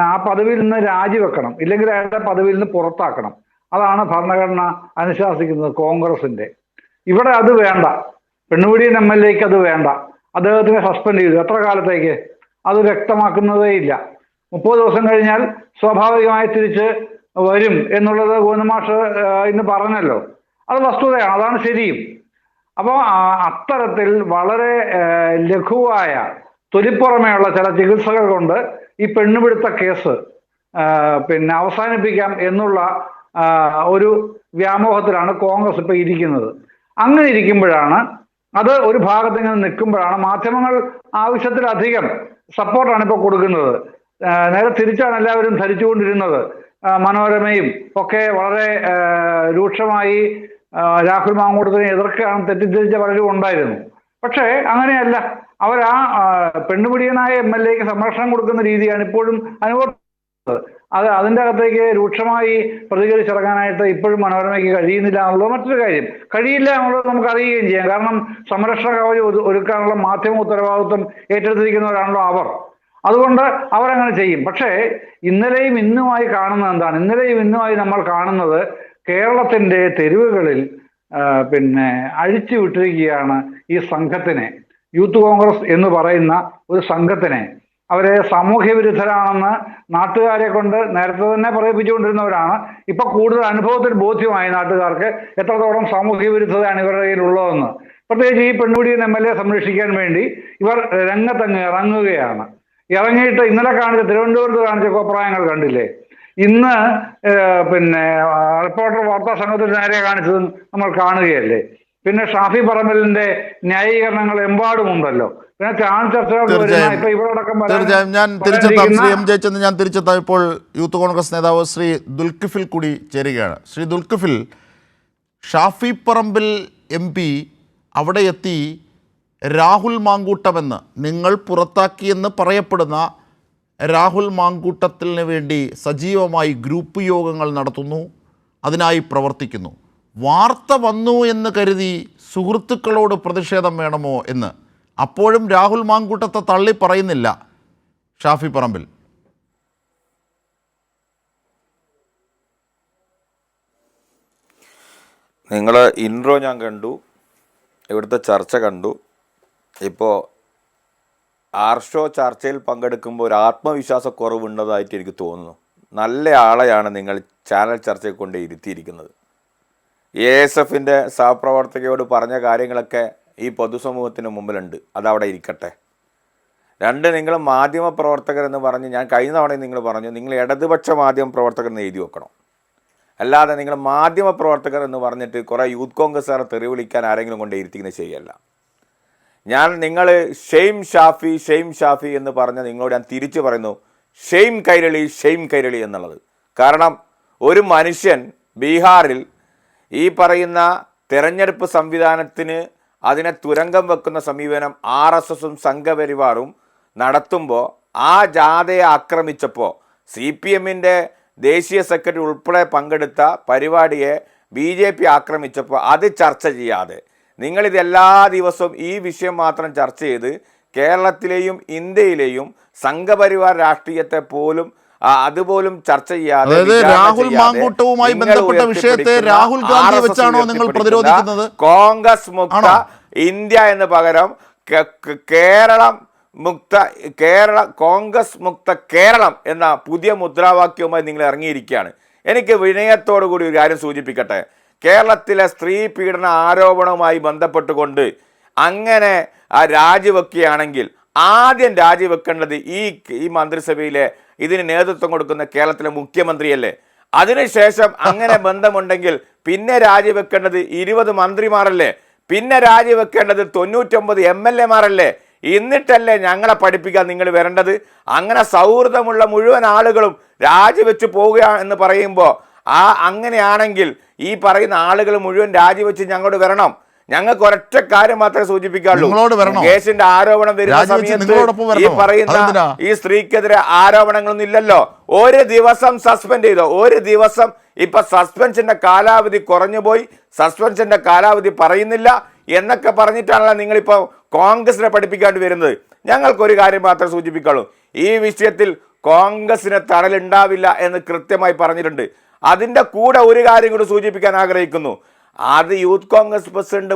ആ പദവിയിൽ നിന്ന് രാജിവെക്കണം, ഇല്ലെങ്കിൽ അയാളുടെ പദവിയിൽ നിന്ന് പുറത്താക്കണം. അതാണ് ഭരണഘടന അനുശാസിക്കുന്നത് കോൺഗ്രസിന്റെ. ഇവിടെ അത് വേണ്ട, പെണ്ണുപിടിയൻ MLAക്ക് അത് വേണ്ട, അദ്ദേഹത്തിനെ സസ്പെൻഡ് ചെയ്തു. എത്ര കാലത്തേക്ക് അത് വ്യക്തമാക്കുന്നതേ ഇല്ല. 30 ദിവസം കഴിഞ്ഞാൽ സ്വാഭാവികമായി തിരിച്ച് വരും എന്നുള്ളത് ഗോവിന്ദമാഷ് ഇന്ന് പറഞ്ഞല്ലോ. അത് വസ്തുതയാണ്, അതാണ് ശരിയും. അപ്പോൾ അത്തരത്തിൽ വളരെ ലഘുവായ തൊലിപ്പുറമെയുള്ള ചില ചികിത്സകൾ കൊണ്ട് ഈ പെണ്ണുപിടുത്ത കേസ് അവസാനിപ്പിക്കാം എന്നുള്ള ഒരു വ്യാമോഹത്തിലാണ് കോൺഗ്രസ് ഇപ്പൊ ഇരിക്കുന്നത്. അങ്ങനെ ഇരിക്കുമ്പോഴാണ്, അത് ഒരു ഭാഗത്ത് ഇങ്ങനെ നിൽക്കുമ്പോഴാണ് മാധ്യമങ്ങൾ ആവശ്യത്തിലധികം സപ്പോർട്ടാണ് ഇപ്പോൾ കൊടുക്കുന്നത്. നേരെ തിരിച്ചാണ് എല്ലാവരും ധരിച്ചുകൊണ്ടിരുന്നത്. മനോരമയും ഒക്കെ വളരെ രൂക്ഷമായി രാഹുൽ മാങ്കൂട്ടത്തിനെ എതിർക്കുകയാണ് തെറ്റിദ്ധരിച്ച പലരും ഉണ്ടായിരുന്നു. പക്ഷേ അങ്ങനെയല്ല, അവർ ആ പെണ്ണുപിടിയനായ MLA-ക്ക് സംരക്ഷണം കൊടുക്കുന്ന രീതിയാണ് ഇപ്പോഴും അനുഭവപ്പെടുന്നത്. അതിൻ്റെ അകത്തേക്ക് രൂക്ഷമായി പ്രതികരിച്ചിറങ്ങാനായിട്ട് ഇപ്പോഴും മനോരമയ്ക്ക് കഴിയുന്നില്ല എന്നുള്ളത് മറ്റൊരു കാര്യം. കഴിയില്ല എന്നുള്ളത് നമുക്ക് അറിയുകയും ചെയ്യാം. കാരണം സംരക്ഷണ കവചം ഒരുക്കാനുള്ള മാധ്യമ ഉത്തരവാദിത്വം ഏറ്റെടുത്തിരിക്കുന്നവരാണല്ലോ അവർ. അതുകൊണ്ട് അവരങ്ങനെ ചെയ്യും. പക്ഷേ ഇന്നലെയും ഇന്നുമായി കാണുന്നത് എന്താണ്? ഇന്നലെയും ഇന്നുമായി നമ്മൾ കാണുന്നത് കേരളത്തിന്റെ തെരുവുകളിൽ അഴിച്ചു വിട്ടിരിക്കുകയാണ് ഈ സംഘത്തിനെ. യൂത്ത് കോൺഗ്രസ് എന്ന് പറയുന്ന ഒരു സംഘത്തിനെ അവരെ സാമൂഹ്യ വിരുദ്ധരാണെന്ന് നാട്ടുകാരെ കൊണ്ട് നേരത്തെ തന്നെ പറയിപ്പിച്ചുകൊണ്ടിരുന്നവരാണ്. ഇപ്പൊ കൂടുതൽ അനുഭവത്തിൽ ബോധ്യമായി നാട്ടുകാർക്ക് എത്രത്തോളം സാമൂഹ്യ വിരുദ്ധതയാണ് ഇവരുടെ കയ്യിലുള്ളതെന്ന്. പ്രത്യേകിച്ച് ഈ പെൺകുടിയെ MLA സംരക്ഷിക്കാൻ വേണ്ടി ഇവർ രംഗത്തങ്ങ് ഇറങ്ങുകയാണ്. ഇറങ്ങിയിട്ട് ഇന്നലെ തിരുവനന്തപുരത്ത് കാണിച്ച കോപ്രായങ്ങൾ കണ്ടില്ലേ? ഇന്ന് റിപ്പോർട്ടർ വാർത്താ സംഘത്തിൽ നേരെ കാണിച്ചതും നമ്മൾ കാണുകയല്ലേ? പിന്നെ ഷാഫി പറമ്പലിന്റെ ന്യായീകരണങ്ങൾ എമ്പാടുമുണ്ടല്ലോ. പിന്നെ ചാനൽ ചർച്ചകൾ ഇപ്പൊ ഇവരോടക്കം തീർച്ചയായും ഞാൻ തിരിച്ചെത്താം. ശ്രീ M. ജയചന്ദ്രൻ, ഞാൻ തിരിച്ചെത്താം. ഇപ്പോൾ യൂത്ത് കോൺഗ്രസ് നേതാവ് ശ്രീ ദുൽഖിഫിൽ കൂടി ചേരുകയാണ്. ശ്രീ ദുൽഖിഫിൽ, ഷാഫി പറമ്പിൽ MP അവിടെ എത്തി രാഹുൽ മാങ്കൂട്ടമെന്ന് നിങ്ങൾ പുറത്താക്കിയെന്ന് പറയപ്പെടുന്ന രാഹുൽ മാങ്കൂട്ടത്തിന് വേണ്ടി സജീവമായി ഗ്രൂപ്പ് യോഗങ്ങൾ നടത്തുന്നു, അതിനായി പ്രവർത്തിക്കുന്നു. വാർത്ത വന്നു എന്ന് കരുതി സുഹൃത്തുക്കളോട് പ്രതിഷേധം വേണമോ എന്ന് അപ്പോഴും രാഹുൽ മാങ്കൂട്ടത്തെ തള്ളി പറയുന്നില്ല ഷാഫി പറമ്പിൽ. നിങ്ങൾ ഇൻട്രോ ഞാൻ കണ്ടു, ഇവിടുത്തെ ചർച്ച കണ്ടു. ഇപ്പോൾ ആർഷോ ചർച്ചയിൽ പങ്കെടുക്കുമ്പോൾ ഒരു ആത്മവിശ്വാസക്കുറവുണ്ടതായിട്ട് എനിക്ക് തോന്നുന്നു. നല്ല ആളെയാണ് നിങ്ങൾ ചാനൽ ചർച്ചയെ കൊണ്ട് ഇരുത്തിയിരിക്കുന്നത്. ASFൻ്റെ സഹപ്രവർത്തകയോട് പറഞ്ഞ കാര്യങ്ങളൊക്കെ ഈ പൊതുസമൂഹത്തിന് മുമ്പിലുണ്ട്, അതവിടെ ഇരിക്കട്ടെ. നിങ്ങൾ മാധ്യമ പ്രവർത്തകർ എന്ന് പറഞ്ഞ്, ഞാൻ കഴിഞ്ഞ തവണയും നിങ്ങൾ പറഞ്ഞു നിങ്ങൾ ഇടതുപക്ഷ മാധ്യമ പ്രവർത്തകർ എന്ന് എഴുതി വെക്കണം. അല്ലാതെ നിങ്ങൾ മാധ്യമ പ്രവർത്തകർ എന്ന് പറഞ്ഞിട്ട് കുറേ യൂത്ത് കോൺഗ്രസ്സുകാരെ തെറി വിളിക്കാൻ ആരെങ്കിലും കൊണ്ട് ഇരുത്തിക്കുന്നത് ശരിയല്ല. നിങ്ങൾ ഷെയിം ഷാഫി എന്ന് പറഞ്ഞ നിങ്ങളോട് ഞാൻ തിരിച്ചു പറയുന്നു, ഷെയിം കൈരളി എന്നുള്ളത്. കാരണം ഒരു മനുഷ്യൻ ബീഹാറിൽ ഈ പറയുന്ന തെരഞ്ഞെടുപ്പ് സംവിധാനത്തിന് അതിനെ തുരങ്കം വെക്കുന്ന സമീപനം RSSും സംഘപരിവാറും നടത്തുമ്പോൾ ആ ജാഥയെ ആക്രമിച്ചപ്പോൾ CPMൻ്റെ ദേശീയ സെക്രട്ടറി ഉൾപ്പെടെ പങ്കെടുത്ത പരിപാടിയെ BJP ആക്രമിച്ചപ്പോൾ അത് ചർച്ച ചെയ്യാതെ നിങ്ങളിത് എല്ലാ ദിവസവും ഈ വിഷയം മാത്രം ചർച്ച ചെയ്ത് കേരളത്തിലെയും ഇന്ത്യയിലെയും സംഘപരിവാർ രാഷ്ട്രീയത്തെ പോലും അതുപോലും ചർച്ച ചെയ്യാതെ രാഹുൽ മാങ്കൂട്ടവുമായി ബന്ധപ്പെട്ട വിഷയത്തെ രാഹുൽ ഗാന്ധി വെച്ചാണോ നിങ്ങൾ പ്രതിരോധിക്കുന്നത്? കോൺഗ്രസ് മുക്ത ഇന്ത്യ എന്ന് പകരം കോൺഗ്രസ് മുക്ത കേരളം എന്ന പുതിയ മുദ്രാവാക്യവുമായി നിങ്ങൾ ഇറങ്ങിയിരിക്കുകയാണ്. എനിക്ക് വിനയത്തോടു കൂടി ഒരു കാര്യം സൂചിപ്പിക്കട്ടെ. കേരളത്തിലെ സ്ത്രീ പീഡന ആരോപണവുമായി ബന്ധപ്പെട്ടുകൊണ്ട് അങ്ങനെ രാജിവെക്കുകയാണെങ്കിൽ ആദ്യം രാജിവെക്കേണ്ടത് ഈ മന്ത്രിസഭയിലെ ഇതിന് നേതൃത്വം കൊടുക്കുന്ന കേരളത്തിലെ മുഖ്യമന്ത്രിയല്ലേ? അതിനുശേഷം അങ്ങനെ ബന്ധമുണ്ടെങ്കിൽ പിന്നെ രാജിവെക്കേണ്ടത് 20 മന്ത്രിമാരല്ലേ? പിന്നെ രാജിവെക്കേണ്ടത് 99 MLA-മാരല്ലേ? എന്നിട്ടല്ലേ ഞങ്ങളെ പഠിപ്പിക്കാൻ നിങ്ങൾ വരേണ്ടത്? അങ്ങനെ സൗഹൃദമുള്ള മുഴുവൻ ആളുകളും രാജിവെച്ച് പോവുക എന്ന് പറയുമ്പോൾ അങ്ങനെയാണെങ്കിൽ ഈ പറയുന്ന ആളുകൾ മുഴുവൻ രാജിവെച്ച് ഞങ്ങളോട് വരണം. ഞങ്ങൾക്ക് ഒരൊറ്റ കാര്യം മാത്രമേ സൂചിപ്പിക്കാറുള്ളൂ. കേസിന്റെ ആരോപണം വരുന്ന സമയത്ത് ഈ പറയുന്ന ഈ സ്ത്രീക്കെതിരെ ആരോപണങ്ങളൊന്നും ഇല്ലല്ലോ. ഒരു ദിവസം സസ്പെൻഡ് ചെയ്തോ? ഒരു ദിവസം. ഇപ്പൊ സസ്പെൻഷന്റെ കാലാവധി കുറഞ്ഞുപോയി, സസ്പെൻഷന്റെ കാലാവധി പറയുന്നില്ല എന്നൊക്കെ പറഞ്ഞിട്ടാണല്ലോ നിങ്ങളിപ്പോ കോൺഗ്രസിനെ പഠിപ്പിക്കാണ്ട് വരുന്നത്. ഞങ്ങൾക്കൊരു കാര്യം മാത്രമേ സൂചിപ്പിക്കാറുള്ളൂ, ഈ വിഷയത്തിൽ കോൺഗ്രസിന് തണലുണ്ടാവില്ല എന്ന് കൃത്യമായി പറഞ്ഞിട്ടുണ്ട്. അതിൻ്റെ കൂടെ ഒരു കാര്യം കൂടി സൂചിപ്പിക്കാൻ ആഗ്രഹിക്കുന്നു. അത്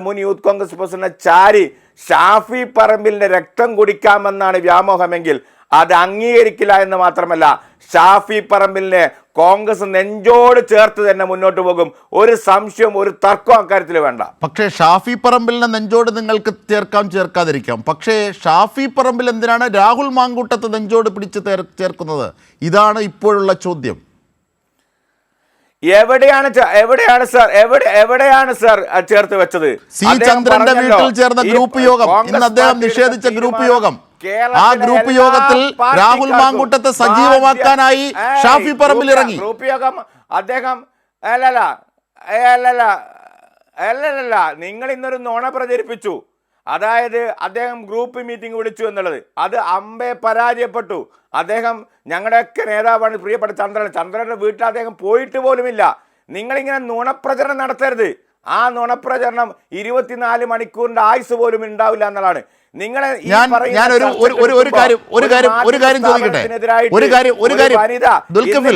മുൻ യൂത്ത് കോൺഗ്രസ് പ്രസിഡന്റ് ചാരി ഷാഫി പറമ്പിലിന്റെ രക്തം കുടിക്കാമെന്നാണ് വ്യാമോഹമെങ്കിൽ അത് അംഗീകരിക്കില്ല എന്ന് മാത്രമല്ല, ഷാഫി പറമ്പിലിനെ കോൺഗ്രസ് നെഞ്ചോട് ചേർത്ത് തന്നെ മുന്നോട്ട് പോകും. ഒരു സംശയം, ഒരു തർക്കം അക്കാര്യത്തിൽ വേണ്ട. പക്ഷേ ഷാഫി പറമ്പിലിനെ നെഞ്ചോട് നിങ്ങൾക്ക് ചേർക്കാതിരിക്കാം. പക്ഷേ ഷാഫി പറമ്പിൽ എന്തിനാണ് രാഹുൽ മാങ്കൂട്ടത്തെ നെഞ്ചോട് പിടിച്ച് ചേർക്കുന്നത്? ഇതാണ് ഇപ്പോഴുള്ള ചോദ്യം. എവിടെയാണ് സർ ചേർത്ത് വെച്ചത്? സി ചന്ദ്രന്റെ വീട്ടിൽ ചേർന്ന ഗ്രൂപ്പ് യോഗം, ഇന്ന് അദ്ദേഹം നിഷേധിച്ച ഗ്രൂപ്പ് യോഗം, ആ ഗ്രൂപ്പ് യോഗത്തിൽ രാഹുൽ മാങ്കൂട്ടത്തെ സജീവമാക്കാനായി ഷാഫി പറമ്പിൽ ഇറങ്ങി. ഗ്രൂപ്പ് യോഗം അദ്ദേഹം അല്ലല്ല, നിങ്ങൾ ഇന്നൊരു നുണ പ്രചരിപ്പിച്ചു. അതായത് അദ്ദേഹം ഗ്രൂപ്പ് മീറ്റിംഗ് വിളിച്ചു എന്നുള്ളത് അത് അമ്പെ പരാജയപ്പെട്ടു. അദ്ദേഹം ഞങ്ങളുടെയൊക്കെ നേതാവാണ് പ്രിയപ്പെട്ട ചന്ദ്രന്റെ വീട്ടിൽ അദ്ദേഹം പോയിട്ട് പോലുമില്ല. നിങ്ങളിങ്ങനെ നുണപ്രചരണം നടത്തരുത്. ആ നുണപ്രചരണം 24 മണിക്കൂറിന്റെ ആയുസ് പോലും ഉണ്ടാവില്ല എന്നുള്ളതാണ്. നിങ്ങളെ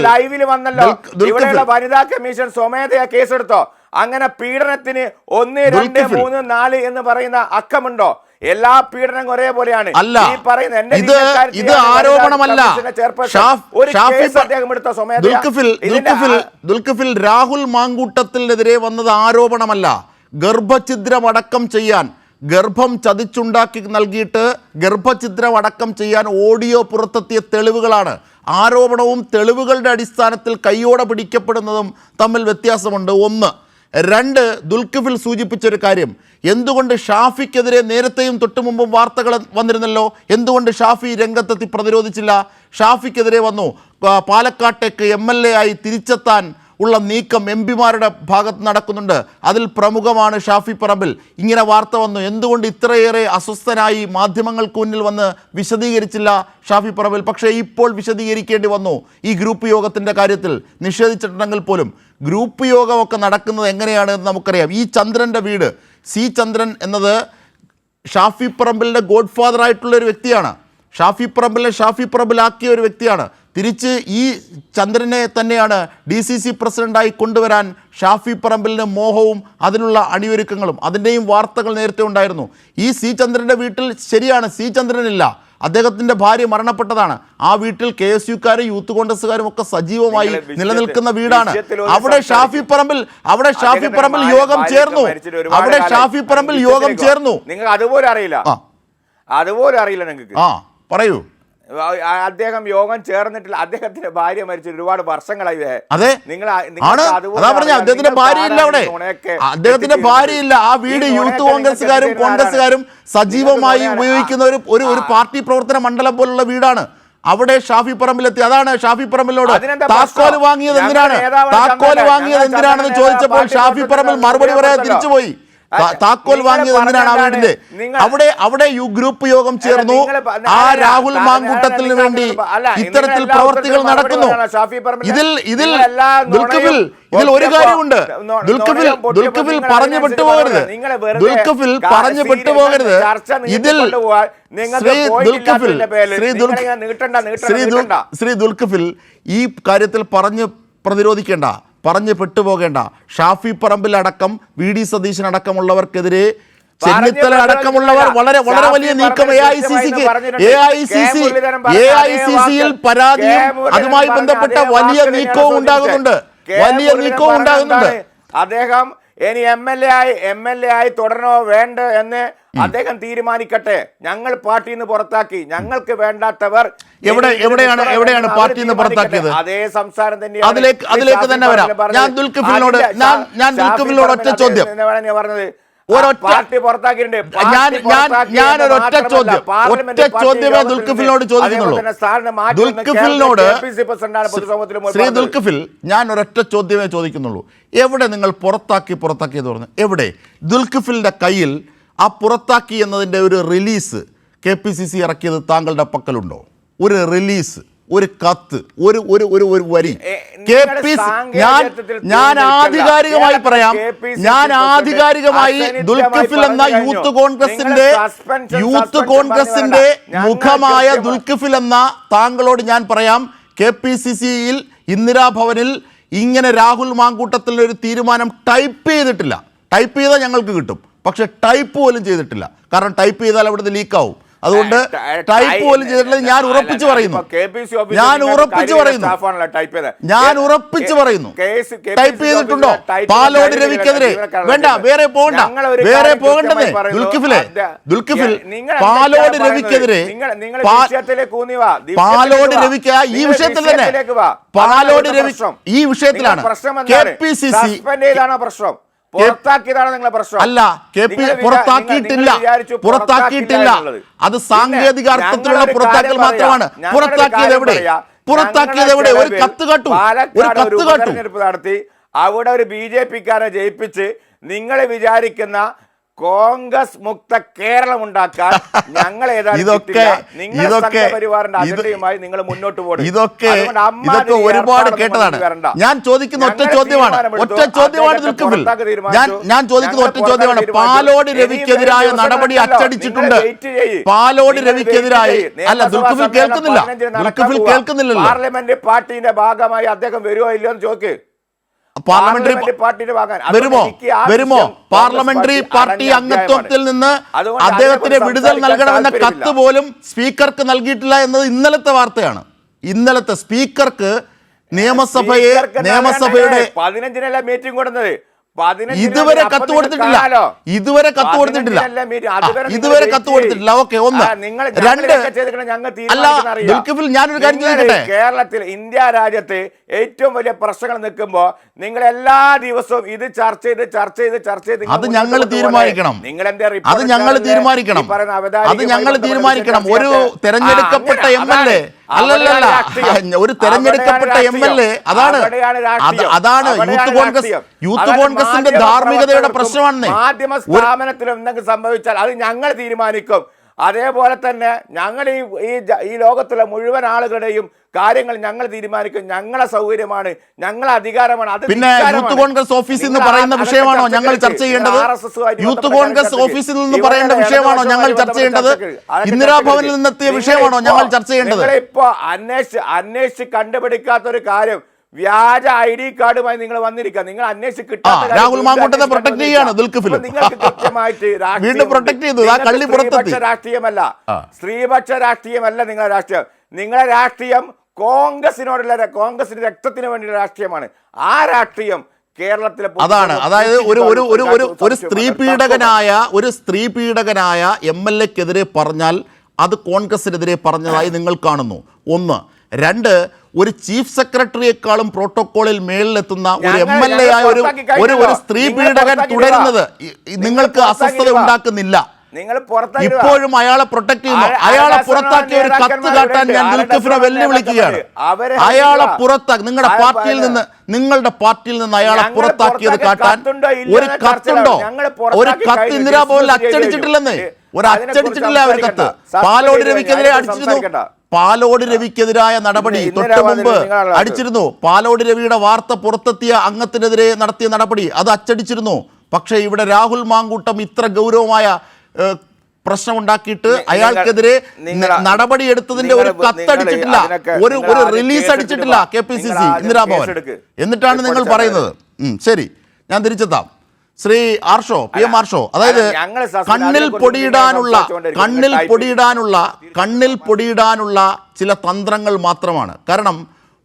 ലൈവിൽ വന്നല്ലോ, ഇവിടെയുള്ള വനിതാ കമ്മീഷൻ സ്വമേധയാ കേസെടുത്തോ? അങ്ങനെ പീഡനത്തിന് 1, 2, 3, 4 എന്ന് പറയുന്ന അക്കമുണ്ടോ? എല്ലാ പീഡനവും ഒരേപോലെയാണ്. ഇത് ആരോപണമല്ല. ദുൽഖിഫിൽ രാഹുൽ മാങ്കൂട്ടത്തിനെതിരെ വന്നത് ആരോപണമല്ല. ഗർഭഛിദ്രമടക്കം ചെയ്യാൻ, ഗർഭം ചതിച്ചുണ്ടാക്കി നൽകിയിട്ട് ഗർഭഛിദ്രം അടക്കം ചെയ്യാൻ ഓഡിയോ പുറത്തെത്തിയ തെളിവുകളാണ്. ആരോപണവും തെളിവുകളുടെ അടിസ്ഥാനത്തിൽ കയ്യോടെ പിടിക്കപ്പെടുന്നതും തമ്മിൽ വ്യത്യാസമുണ്ട്. 1. 2, ദുൽഖിഫിൽ സൂചിപ്പിച്ചൊരു കാര്യം, എന്തുകൊണ്ട് ഷാഫിക്കെതിരെ നേരത്തെയും തൊട്ടുമുമ്പും വാർത്തകൾ വന്നിരുന്നല്ലോ, എന്തുകൊണ്ട് ഷാഫി രംഗത്തെത്തി പ്രതിരോധിച്ചില്ല? ഷാഫിക്കെതിരെ വന്നു. പാലക്കാട്ടേക്ക് MLA ആയി തിരിച്ചെത്താൻ ഉള്ള നീക്കം MP-മാരുടെ ഭാഗത്ത് നടക്കുന്നുണ്ട്. അതിൽ പ്രമുഖമാണ് ഷാഫി പറമ്പിൽ. ഇങ്ങനെ വാർത്ത വന്നു. എന്തുകൊണ്ട് ഇത്രയേറെ അസ്വസ്ഥനായി മാധ്യമങ്ങൾക്ക് മുന്നിൽ വന്ന് വിശദീകരിച്ചില്ല ഷാഫി പറമ്പിൽ? പക്ഷേ ഇപ്പോൾ വിശദീകരിക്കേണ്ടി വന്നു. ഈ ഗ്രൂപ്പ് യോഗത്തിൻ്റെ കാര്യത്തിൽ നിഷേധിച്ചിട്ടുണ്ടെങ്കിൽ പോലും ഗ്രൂപ്പ് യോഗമൊക്കെ നടക്കുന്നത് എങ്ങനെയാണെന്ന് നമുക്കറിയാം. ഈ ചന്ദ്രൻ്റെ വീട്, സി ചന്ദ്രൻ എന്നത് ഷാഫി പറമ്പിലിൻ്റെ ഗോഡ് ഫാദർ ആയിട്ടുള്ള ഒരു വ്യക്തിയാണ്. ഷാഫി പറമ്പിലിനെ ഷാഫി പറമ്പിലാക്കിയ ഒരു വ്യക്തിയാണ്. തിരിച്ച് ഈ ചന്ദ്രനെ തന്നെയാണ് DCC പ്രസിഡൻ്റായി കൊണ്ടുവരാൻ ഷാഫി പറമ്പിലിന് മോഹവും അതിനുള്ള അണിയൊരുക്കങ്ങളും. അതിൻ്റെയും വാർത്തകൾ നേരത്തെ ഉണ്ടായിരുന്നു. ഈ സി ചന്ദ്രൻ്റെ വീട്ടിൽ ശരിയാണ്, സി ചന്ദ്രനില്ല, അദ്ദേഹത്തിൻ്റെ ഭാര്യ മരണപ്പെട്ടതാണ്. ആ വീട്ടിൽ KSUക്കാരും യൂത്ത് കോൺഗ്രസ്സുകാരും ഒക്കെ സജീവമായി നിലനിൽക്കുന്ന വീടാണ്. അവിടെ ഷാഫി പറമ്പിൽ യോഗം ചേർന്നു. നിങ്ങൾ അതുപോലെ അറിയില്ല നിങ്ങൾക്ക്. പറയൂ. അദ്ദേഹം യോഗം ചേർന്നിട്ടില്ല. അദ്ദേഹത്തിന്റെ ഭാര്യ മരിച്ചു ഒരുപാട് വർഷങ്ങളായി. അതെ, അദ്ദേഹത്തിന്റെ ഭാര്യയില്ല അവിടെ, അദ്ദേഹത്തിന്റെ ഭാര്യയില്ല. ആ വീട് യൂത്ത് കോൺഗ്രസ്സുകാരും സജീവമായി ഉപയോഗിക്കുന്ന ഒരു പാർട്ടി പ്രവർത്തന മണ്ഡലം പോലുള്ള വീടാണ്. അവിടെ ഷാഫി പറമ്പിലെത്തി. അതാണ് ഷാഫി പറമ്പിലോട് താക്കോല് വാങ്ങിയത് എന്തിനാണെന്ന് ചോദിച്ചപ്പോൾ ഷാഫി പറമ്പിൽ മറുപടി പറയാൻ തിരിച്ചുപോയി. താക്കോൽ വാങ്ങിയത് എന്തിനാണ്? ആ വീടിന്റെ അവിടെ ഗ്രൂപ്പ് യോഗം ചേർന്നു. ആ രാഹുൽ മാങ്കൂട്ടത്തിന് വേണ്ടി ഇത്തരത്തിൽ പ്രവർത്തികൾ നടക്കുന്നു. ഇതിൽ ഒരു കാര്യമുണ്ട്. ദുൽഖിഫിൽ പറഞ്ഞു വിട്ടുപോകരുത്. ശ്രീ ദുൽഖിഫിൽ ഈ കാര്യത്തിൽ പ്രതിരോധിക്കേണ്ട, പറഞ്ഞ് പെട്ടുപോകേണ്ട. ഷാഫി പറമ്പിലടക്കം VD സതീശനടക്കമുള്ളവർക്കെതിരെ, ചെന്നിത്തല അടക്കമുള്ളവർ വളരെ വളരെ വലിയ നീക്കം AICC-ൽ പരാതിയും അതുമായി ബന്ധപ്പെട്ട വലിയ നീക്കവും ഉണ്ടാകുന്നുണ്ട്. അദ്ദേഹം ഇനി MLA ആയി തുടരണോ വേണ്ട എന്ന് അദ്ദേഹം തീരുമാനിക്കട്ടെ. ഞങ്ങൾ പാർട്ടിയിൽ നിന്ന് പുറത്താക്കി. ഞങ്ങൾക്ക് വേണ്ടാത്തവർ എവിടെയാണ് പാർട്ടിയിൽ നിന്ന് പുറത്താക്കിയത്? അതേ സംസാരം തന്നെ. അതിലേക്ക് തന്നെ വരാം. ഞാൻ ദുൽഖിഫിലിനോട് ഒറ്റ ചോദ്യം, പറഞ്ഞത് പാർട്ടി പുറത്താക്കിയിട്ടുണ്ട്. ചോദ്യമേ ദുൽഖിഫിലിനോട് ചോദിക്കുന്നുള്ളൂ. ദുൽഖിഫിൽ ഞാൻ ഒരൊറ്റ ചോദ്യമേ ചോദിക്കുന്നുള്ളൂ. എവിടെ നിങ്ങൾ പുറത്താക്കിയെന്ന് പറഞ്ഞു? എവിടെ? ദുൽഖിഫിലിന്റെ കയ്യിൽ ആ പുറത്താക്കി എന്നതിൻ്റെ ഒരു റിലീസ് KPCC ഇറക്കിയത് താങ്കളുടെ പക്കലുണ്ടോ? ഒരു റിലീസ്, ഒരു കത്ത്, ഒരു വരി? ഞാൻ ആധികാരികമായി പറയാം. ദുൽഖിഫിൽ എന്ന യൂത്ത് കോൺഗ്രസിന്റെ മുഖമായ ദുൽഖിഫിൽ എന്ന താങ്കളോട് ഞാൻ പറയാം, KPCC-യിൽ ഇന്ദിരാഭവനിൽ ഇങ്ങനെ രാഹുൽ മാങ്കൂട്ടത്തിൽ ഒരു തീരുമാനം ടൈപ്പ് ചെയ്തിട്ടില്ല. ടൈപ്പ് ചെയ്താൽ ഞങ്ങൾക്ക് കിട്ടും, പക്ഷെ ടൈപ്പ് പോലും ചെയ്തിട്ടില്ല. കാരണം ടൈപ്പ് ചെയ്താൽ അവിടുന്ന് ലീക്കാവും. അതുകൊണ്ട് ടൈപ്പ് പോലും ചെയ്തിട്ടില്ല. ഞാൻ ഉറപ്പിച്ച് പറയുന്നു ടൈപ്പ് ചെയ്തിട്ടുണ്ടോ? പാലോട് രവിക്കെതിരെ വേണ്ട, വേറെ പോകണ്ടേ ദുൽഖിഫിൽ പാലോട് രവിക്കെതിരെ പാലോട് രവിക്ക് ഈ വിഷയത്തിൽ തന്നെ പാലോട് രവി ഈ വിഷയത്തിലാണ് KPCC പ്രശ്നം. പുറത്താക്കിയതാണ് നിങ്ങളെ പ്രശ്നം. അല്ല, പുറത്താക്കിയിട്ടില്ല. അത് സാങ്കേതിക അർത്ഥത്തിലുള്ള പുറത്താക്കൽ മാത്രമാണ്. പുറത്താക്കിയത് എവിടെ? ഒരു കത്ത് കാട്ടു. തെരഞ്ഞെടുപ്പ് നടത്തി അവിടെ ഒരു BJP-ക്കാരെ ജയിപ്പിച്ച് നിങ്ങൾ വിചാരിക്കുന്ന കോൺഗ്രസ് മുക്ത കേരളം ഉണ്ടാക്കാൻ ഞങ്ങൾ പരിവാറിന്റെ അജണ്ടയുമായി നിങ്ങൾ മുന്നോട്ട് പോകും. ഇതൊക്കെ ഒരുപാട് കേട്ടതാണ്. ഞാൻ ചോദിക്കുന്ന ഒറ്റ ചോദ്യമാണ് ദുൽഖിഫിൽ. ഞാൻ ചോദിക്കുന്ന ഒറ്റ ചോദ്യമാണ്. പാലോട് രവിക്കെതിരായ നടപടി അച്ചടിച്ചിട്ടുണ്ട്. പാലോട് രവിക്കെതിരായി അല്ല, ദുൽഖിഫിൽ കേൾക്കുന്നില്ലല്ലോ. പാർലമെന്റ് പാർട്ടിന്റെ ഭാഗമായി അദ്ദേഹം വരുമോ ഇല്ലയോ എന്ന് ചോദിക്ക്. വരുമോ? പാർലമെന്ററി പാർട്ടി അംഗത്വത്തിൽ നിന്ന് അദ്ദേഹത്തിന് വിടുതൽ നൽകണമെന്ന കത്ത് പോലും സ്പീക്കർക്ക് നൽകിയിട്ടില്ല എന്നത് ഇന്നലത്തെ വാർത്തയാണ്. ഇന്നലത്തെ സ്പീക്കർക്ക് നിയമസഭയുടെ 15-നല്ല മീറ്റിംഗ് കൊടുത്തത്. ഇതുവരെ കത്ത് കൊടുത്തിട്ടില്ല. ഓക്കെ, ഒന്ന്. രണ്ട്, അല്ല ദുൽഖിഫിൽ, ഞാനൊരു കാര്യം ചോദിക്കട്ടെ. കേരളത്തിൽ, ഇന്ത്യ രാജ്യത്ത് ഏറ്റവും വലിയ പ്രശ്നങ്ങൾ നിൽക്കുമ്പോ നിങ്ങൾ എല്ലാ ദിവസവും ഇത് ചർച്ച ചെയ്ത് അത് ഞങ്ങൾ തീരുമാനിക്കണം. ഒരു തെരഞ്ഞെടുക്കപ്പെട്ട MLA അല്ലല്ല, ഒരു തെരഞ്ഞെടുക്കപ്പെട്ട MLA അതാണ് യൂത്ത് കോൺഗ്രസിന്റെ ധാർമ്മികതയുടെ പ്രശ്നമാണ്. മാധ്യമ സ്ഥാപനത്തിൽ എന്തെങ്കിലും സംഭവിച്ചാൽ അത് ഞങ്ങൾ തീരുമാനിക്കും. അതേപോലെ തന്നെ ഞങ്ങൾ ഈ ലോകത്തുള്ള മുഴുവൻ ആളുകളുടെയും കാര്യങ്ങൾ ഞങ്ങൾ തീരുമാനിക്കും. ഞങ്ങളെ സൗകര്യമാണ്, ഞങ്ങളെ അധികാരമാണ്. അത് പിന്നെ യൂത്ത് കോൺഗ്രസ് ഓഫീസിൽ നിന്ന് പറയുന്ന വിഷയമാണോ ഞങ്ങൾ ചർച്ച ചെയ്യേണ്ടത്? യൂത്ത് കോൺഗ്രസ് ഓഫീസിൽ നിന്ന് പറയേണ്ട വിഷയമാണോ ഞങ്ങൾ ചർച്ച ചെയ്യേണ്ടത്? ഇന്ദിരാഭവനിൽ നിന്നെത്തിയ വിഷയമാണോ ഞങ്ങൾ ചർച്ച ചെയ്യേണ്ടത്? ഇപ്പോ അന്വേഷിച്ച് കണ്ടുപിടിക്കാത്തൊരു കാര്യം, വ്യാജ ID കാർഡുമായി നിങ്ങൾ വന്നിരിക്കുക. നിങ്ങൾ അന്വേഷിച്ച് കിട്ടാത്ത രാഹുൽ മാങ്കൂട്ടത്തെ പ്രൊട്ടക്ട് ചെയ്യാണ് ദുൽഖിഫിൽ. നിങ്ങൾക്ക് കൃത്യമായിട്ട് രാഷ്ട്രീയമല്ല, സ്ത്രീപക്ഷ രാഷ്ട്രീയമല്ല നിങ്ങളുടെ രാഷ്ട്രീയം. നിങ്ങളുടെ രാഷ്ട്രീയം കോൺഗ്രസിനോടുള്ള, കോൺഗ്രസിന്റെ രക്തത്തിന് വേണ്ടിയുള്ള രാഷ്ട്രീയമാണ്. ആ രാഷ്ട്രീയം കേരളത്തിലെ അതാണ്. അതായത് ഒരു സ്ത്രീ പീഡകനായ MLA-ക്കെതിരെ പറഞ്ഞാൽ അത് കോൺഗ്രസിനെതിരെ പറഞ്ഞതായി നിങ്ങൾ കാണുന്നു. ഒന്ന്. രണ്ട്, ഒരു ചീഫ് സെക്രട്ടറിയെക്കാളും പ്രോട്ടോകോളിൽ മേളിലെത്തുന്ന ഒരു MLA ആയ ഒരു സ്ത്രീ പീഡകൻ തുടരുന്നത് നിങ്ങൾക്ക് അസ്വസ്ഥത ഉണ്ടാക്കുന്നില്ല. ഇപ്പോഴും അയാളെ പ്രൊട്ടക്ട് ചെയ്യുന്നു. അയാളെ പുറത്താക്കിയ ഒരു കത്ത് കാട്ടാൻ ഞാൻ ദുൽഖിഫിനെ വെല്ലുവിളിക്കുകയാണ്. അയാളെ നിങ്ങളുടെ പാർട്ടിയിൽ നിന്ന് അയാളെ പുറത്താക്കിയത് കാട്ടാൻ ഒരു കത്തുണ്ടോ? ഒരു കത്ത് ഇന്ദിരാഭവനിൽ അച്ചടിച്ചിട്ടില്ലെന്നേ. അച്ചടിച്ചിട്ടില്ല ഒരു കത്ത്. പാലോട് രവിക്കെതിരെ അടിച്ചിരുന്നു. പാലോട് രവിക്കെതിരായ നടപടി തൊട്ട് മുമ്പ് അടിച്ചിരുന്നു. പാലോട് രവിയുടെ വാർത്ത പുറത്തെത്തിയ അംഗത്തിനെതിരെ നടത്തിയ നടപടി അത് അച്ചടിച്ചിരുന്നു. പക്ഷേ ഇവിടെ രാഹുൽ മാങ്കൂട്ടം ഇത്ര ഗൗരവമായ പ്രശ്നമുണ്ടാക്കിയിട്ട് അയാൾക്കെതിരെ നടപടി എടുത്തതിന്റെ ഒരു കത്തടിച്ചിട്ടില്ല, ഒരു റിലീസ് അടിച്ചിട്ടില്ല KPCC ഇന്ദിരാഭവൻ. എന്നിട്ടാണ് നിങ്ങൾ പറയുന്നത്. ശരി, ഞാൻ തിരിച്ചെത്താം. ശ്രീ ആർഷോ, PM ആർഷോ, അതായത് കണ്ണിൽ പൊടിയിടാനുള്ള ചില തന്ത്രങ്ങൾ മാത്രമാണ്. കാരണം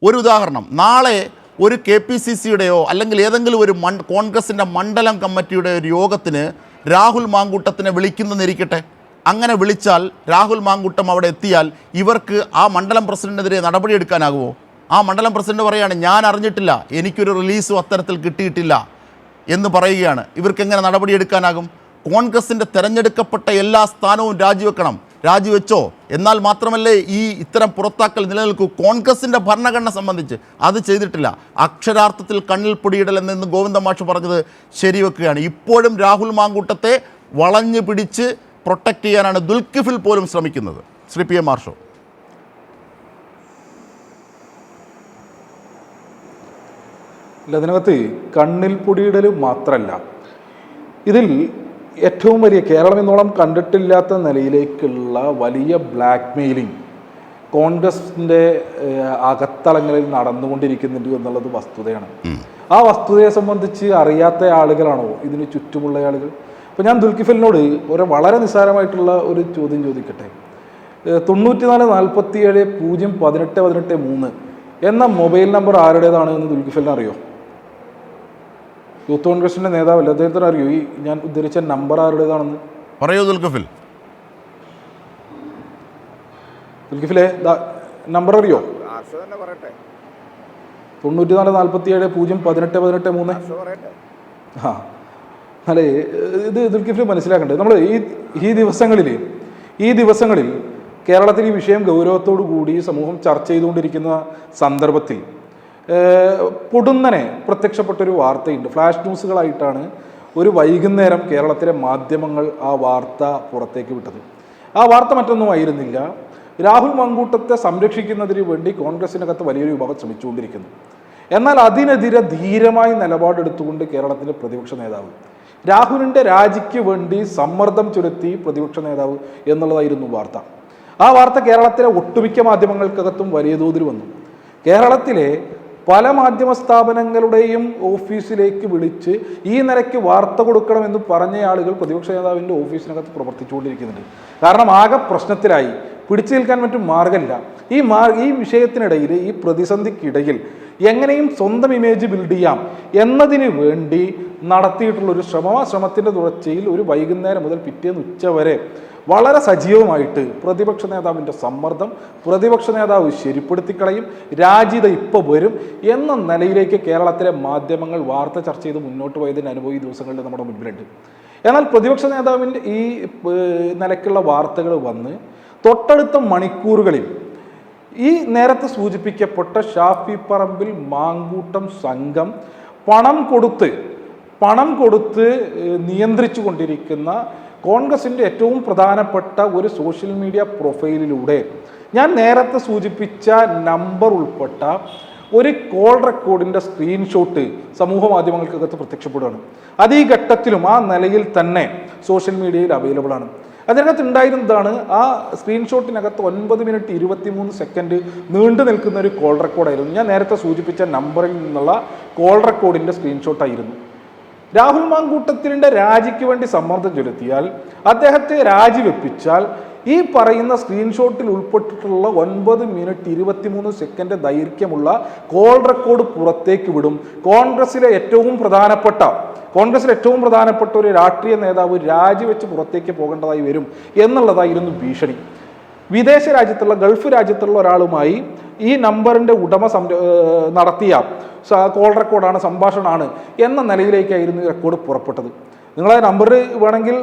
ഒരു ഉദാഹരണം, നാളെ ഒരു KPCC-യുടെയോ അല്ലെങ്കിൽ ഏതെങ്കിലും ഒരു കോൺഗ്രസിൻ്റെ മണ്ഡലം കമ്മിറ്റിയുടെ ഒരു യോഗത്തിന് രാഹുൽ മാങ്കൂട്ടത്തിനെ വിളിക്കുന്നെന്നിരിക്കട്ടെ. അങ്ങനെ വിളിച്ചാൽ രാഹുൽ മാങ്കൂട്ടം അവിടെ എത്തിയാൽ ഇവർക്ക് ആ മണ്ഡലം പ്രസിഡന്റിനെതിരെ നടപടിയെടുക്കാനാകുമോ? ആ മണ്ഡലം പ്രസിഡന്റ് പറയുകയാണ്, ഞാൻ അറിഞ്ഞിട്ടില്ല, എനിക്കൊരു റിലീസും അത്തരത്തിൽ കിട്ടിയിട്ടില്ല എന്ന് പറയുകയാണ്. ഇവർക്ക് എങ്ങനെ നടപടിയെടുക്കാനാകും? കോൺഗ്രസിൻ്റെ തെരഞ്ഞെടുക്കപ്പെട്ട എല്ലാ സ്ഥാനവും രാജിവെച്ചോ, എന്നാൽ മാത്രമല്ലേ ഇത്തരം പുറത്താക്കൽ നിലനിൽക്കൂ. കോൺഗ്രസിൻ്റെ ഭരണഘടന സംബന്ധിച്ച് അത് ചെയ്തിട്ടില്ല. അക്ഷരാർത്ഥത്തിൽ കണ്ണിൽ പൊടിയിടൽ എന്ന് ഗോവിന്ദ മാഷ് പറഞ്ഞത് ശരിവെക്കുകയാണ്. ഇപ്പോഴും രാഹുൽ മാങ്കൂട്ടത്തെ വളഞ്ഞു പിടിച്ച് പ്രൊട്ടക്റ്റ് ചെയ്യാനാണ് ദുൽഖിഫിൽ പോലും ശ്രമിക്കുന്നത്. ശ്രീ PM ആർഷോ. ഇതിനകത്ത് കണ്ണിൽ പൊടിയിടൽ മാത്രമല്ല, ഇതിൽ ഏറ്റവും വലിയ, കേരളം എന്നോളം കണ്ടിട്ടില്ലാത്ത നിലയിലേക്കുള്ള വലിയ ബ്ലാക്ക് മെയിലിംഗ് കോൺഗ്രസിൻ്റെ അകത്തളങ്ങളിൽ നടന്നുകൊണ്ടിരിക്കുന്നുണ്ട് എന്നുള്ളത് വസ്തുതയാണ്. ആ വസ്തുതയെ സംബന്ധിച്ച് അറിയാത്ത ആളുകളാണോ ഇതിന് ചുറ്റുമുള്ള ആളുകൾ? അപ്പോൾ ഞാൻ ദുൽകിഫലിനോട് ഒരു വളരെ നിസ്സാരമായിട്ടുള്ള ഒരു ചോദ്യം ചോദിക്കട്ടെ. 9447 എന്ന മൊബൈൽ നമ്പർ ആരുടേതാണ് എന്ന് ദുൽകിഫലിന് അറിയോ? യൂത്ത് കോൺഗ്രസിൻ്റെ നേതാവല്ലേ, അദ്ദേഹത്തിന് അറിയോ ഈ ഞാൻ ഉദ്ധരിച്ച നമ്പർ ആരുടേതാണെന്ന്? പറയൂ ദുൽകിഫിൽ. ദുൽകിഫിലെ നമ്പർ അറിയോ? 9447 ആ അല്ലേ, ഇത് ദുൽകിഫിൽ മനസ്സിലാക്കണ്ടേ. നമ്മൾ ഈ ദിവസങ്ങളിൽ കേരളത്തിൽ ഈ വിഷയം ഗൗരവത്തോടു കൂടി സമൂഹം ചർച്ച ചെയ്തുകൊണ്ടിരിക്കുന്ന സന്ദർഭത്തിൽ പൊടുന്നനെ പ്രത്യക്ഷപ്പെട്ടൊരു വാർത്തയുണ്ട്. ഫ്ലാഷ് ന്യൂസുകളായിട്ടാണ് ഒരു വൈകുന്നേരം കേരളത്തിലെ മാധ്യമങ്ങൾ ആ വാർത്ത പുറത്തേക്ക് വിട്ടത്. ആ വാർത്ത മറ്റൊന്നും ആയിരുന്നില്ല, രാഹുൽ മാങ്കൂട്ടത്തെ സംരക്ഷിക്കുന്നതിന് വേണ്ടി കോൺഗ്രസിനകത്ത് വലിയൊരു വിഭാഗം ശ്രമിച്ചുകൊണ്ടിരിക്കുന്നു. എന്നാൽ അതിനെതിരെ ധീരമായി നിലപാടെടുത്തുകൊണ്ട് കേരളത്തിലെ പ്രതിപക്ഷ നേതാവ് രാഹുലിൻ്റെ രാജിക്ക് വേണ്ടി സമ്മർദ്ദം ചെലുത്തി പ്രതിപക്ഷ നേതാവ് എന്നുള്ളതായിരുന്നു വാർത്ത. ആ വാർത്ത കേരളത്തിലെ ഒട്ടുമിക്ക മാധ്യമങ്ങൾക്കകത്തും വലിയ തോതിൽ വന്നു. കേരളത്തിലെ പല മാധ്യമ സ്ഥാപനങ്ങളുടെയും ഓഫീസിലേക്ക് വിളിച്ച് ഈ നിലയ്ക്ക് വാർത്ത കൊടുക്കണമെന്ന് പറഞ്ഞ ആളുകൾ പ്രതിപക്ഷ നേതാവിൻ്റെ ഓഫീസിനകത്ത് പ്രവർത്തിച്ചുകൊണ്ടിരിക്കുന്നുണ്ട്. കാരണം ആകെ പ്രശ്നത്തിലായി, പിടിച്ചു നിൽക്കാൻ മറ്റും മാർഗമില്ല. ഈ വിഷയത്തിനിടയിൽ, ഈ പ്രതിസന്ധിക്കിടയിൽ എങ്ങനെയും സ്വന്തം ഇമേജ് ബിൽഡ് ചെയ്യാം എന്നതിന് വേണ്ടി നടത്തിയിട്ടുള്ളൊരു ശ്രമത്തിൻ്റെ തുടർച്ചയിൽ ഒരു വൈകുന്നേരം മുതൽ പിറ്റേന്ന് ഉച്ച വരെ വളരെ സജീവമായിട്ട് പ്രതിപക്ഷ നേതാവിൻ്റെ സമ്മർദ്ദം, പ്രതിപക്ഷ നേതാവ് ശരിപ്പെടുത്തിക്കളയും, രാജിത ഇപ്പോൾ വരും എന്ന നിലയിലേക്ക് കേരളത്തിലെ മാധ്യമങ്ങൾ വാർത്ത ചർച്ച ചെയ്ത് മുന്നോട്ട് പോയതിൻ്റെ അനുഭവം ഈ ദിവസങ്ങളിൽ നമ്മുടെ മുൻപിലുണ്ട്. എന്നാൽ പ്രതിപക്ഷ നേതാവിൻ്റെ ഈ നിലയ്ക്കുള്ള വാർത്തകൾ വന്ന് തൊട്ടടുത്ത മണിക്കൂറുകളിൽ ഈ നേരത്തെ സൂചിപ്പിക്കപ്പെട്ട ഷാഫി പറമ്പിൽ മാങ്കൂട്ടം സംഘം പണം കൊടുത്ത് നിയന്ത്രിച്ചു കൊണ്ടിരിക്കുന്ന കോൺഗ്രസിൻ്റെ ഏറ്റവും പ്രധാനപ്പെട്ട ഒരു സോഷ്യൽ മീഡിയ പ്രൊഫൈലിലൂടെ ഞാൻ നേരത്തെ സൂചിപ്പിച്ച നമ്പർ ഉൾപ്പെട്ട ഒരു കോൾ റെക്കോർഡിൻ്റെ സ്ക്രീൻഷോട്ട് സമൂഹ മാധ്യമങ്ങൾക്കകത്ത് പ്രത്യക്ഷപ്പെടുകയാണ്. അത് ഈ ഘട്ടത്തിലും ആ നിലയിൽ തന്നെ സോഷ്യൽ മീഡിയയിൽ അവൈലബിൾ ആണ്. അതിനകത്ത് ഉണ്ടായിരുന്നതാണ്, ആ സ്ക്രീൻഷോട്ടിനകത്ത് 9 മിനിറ്റ് 23 സെക്കൻഡ് നീണ്ടു നിൽക്കുന്ന ഒരു കോൾ റെക്കോർഡായിരുന്നു. ഞാൻ നേരത്തെ സൂചിപ്പിച്ച നമ്പറിൽ നിന്നുള്ള കോൾ റെക്കോർഡിൻ്റെ സ്ക്രീൻഷോട്ടായിരുന്നു. രാഹുൽ മാങ്കൂട്ടത്തിൻ്റെ രാജിക്ക് വേണ്ടി സമ്മർദ്ദം ചെലുത്തിയാൽ, അദ്ദേഹത്തെ രാജിവെപ്പിച്ചാൽ ഈ പറയുന്ന സ്ക്രീൻഷോട്ടിൽ ഉൾപ്പെട്ടിട്ടുള്ള 9 മിനിറ്റ് 23 സെക്കൻഡ് ദൈർഘ്യമുള്ള കോൾ റെക്കോർഡ് പുറത്തേക്ക് വിടും. കോൺഗ്രസിലെ ഏറ്റവും പ്രധാനപ്പെട്ട ഒരു രാഷ്ട്രീയ നേതാവ് രാജിവെച്ച് പുറത്തേക്ക് പോകേണ്ടതായി വരും എന്നുള്ളതായിരുന്നു ഭീഷണി. വിദേശ രാജ്യത്തുള്ള, ഗൾഫ് രാജ്യത്തുള്ള ഒരാളുമായി ഈ നമ്പറിൻ്റെ ഉടമ നടത്തിയ കോൾ റെക്കോർഡാണ്, സംഭാഷണമാണ് എന്ന നിലയിലേക്കായിരുന്നു ഈ റെക്കോർഡ് പുറപ്പെട്ടത്. നിങ്ങളെ നമ്പർ വേണമെങ്കിൽ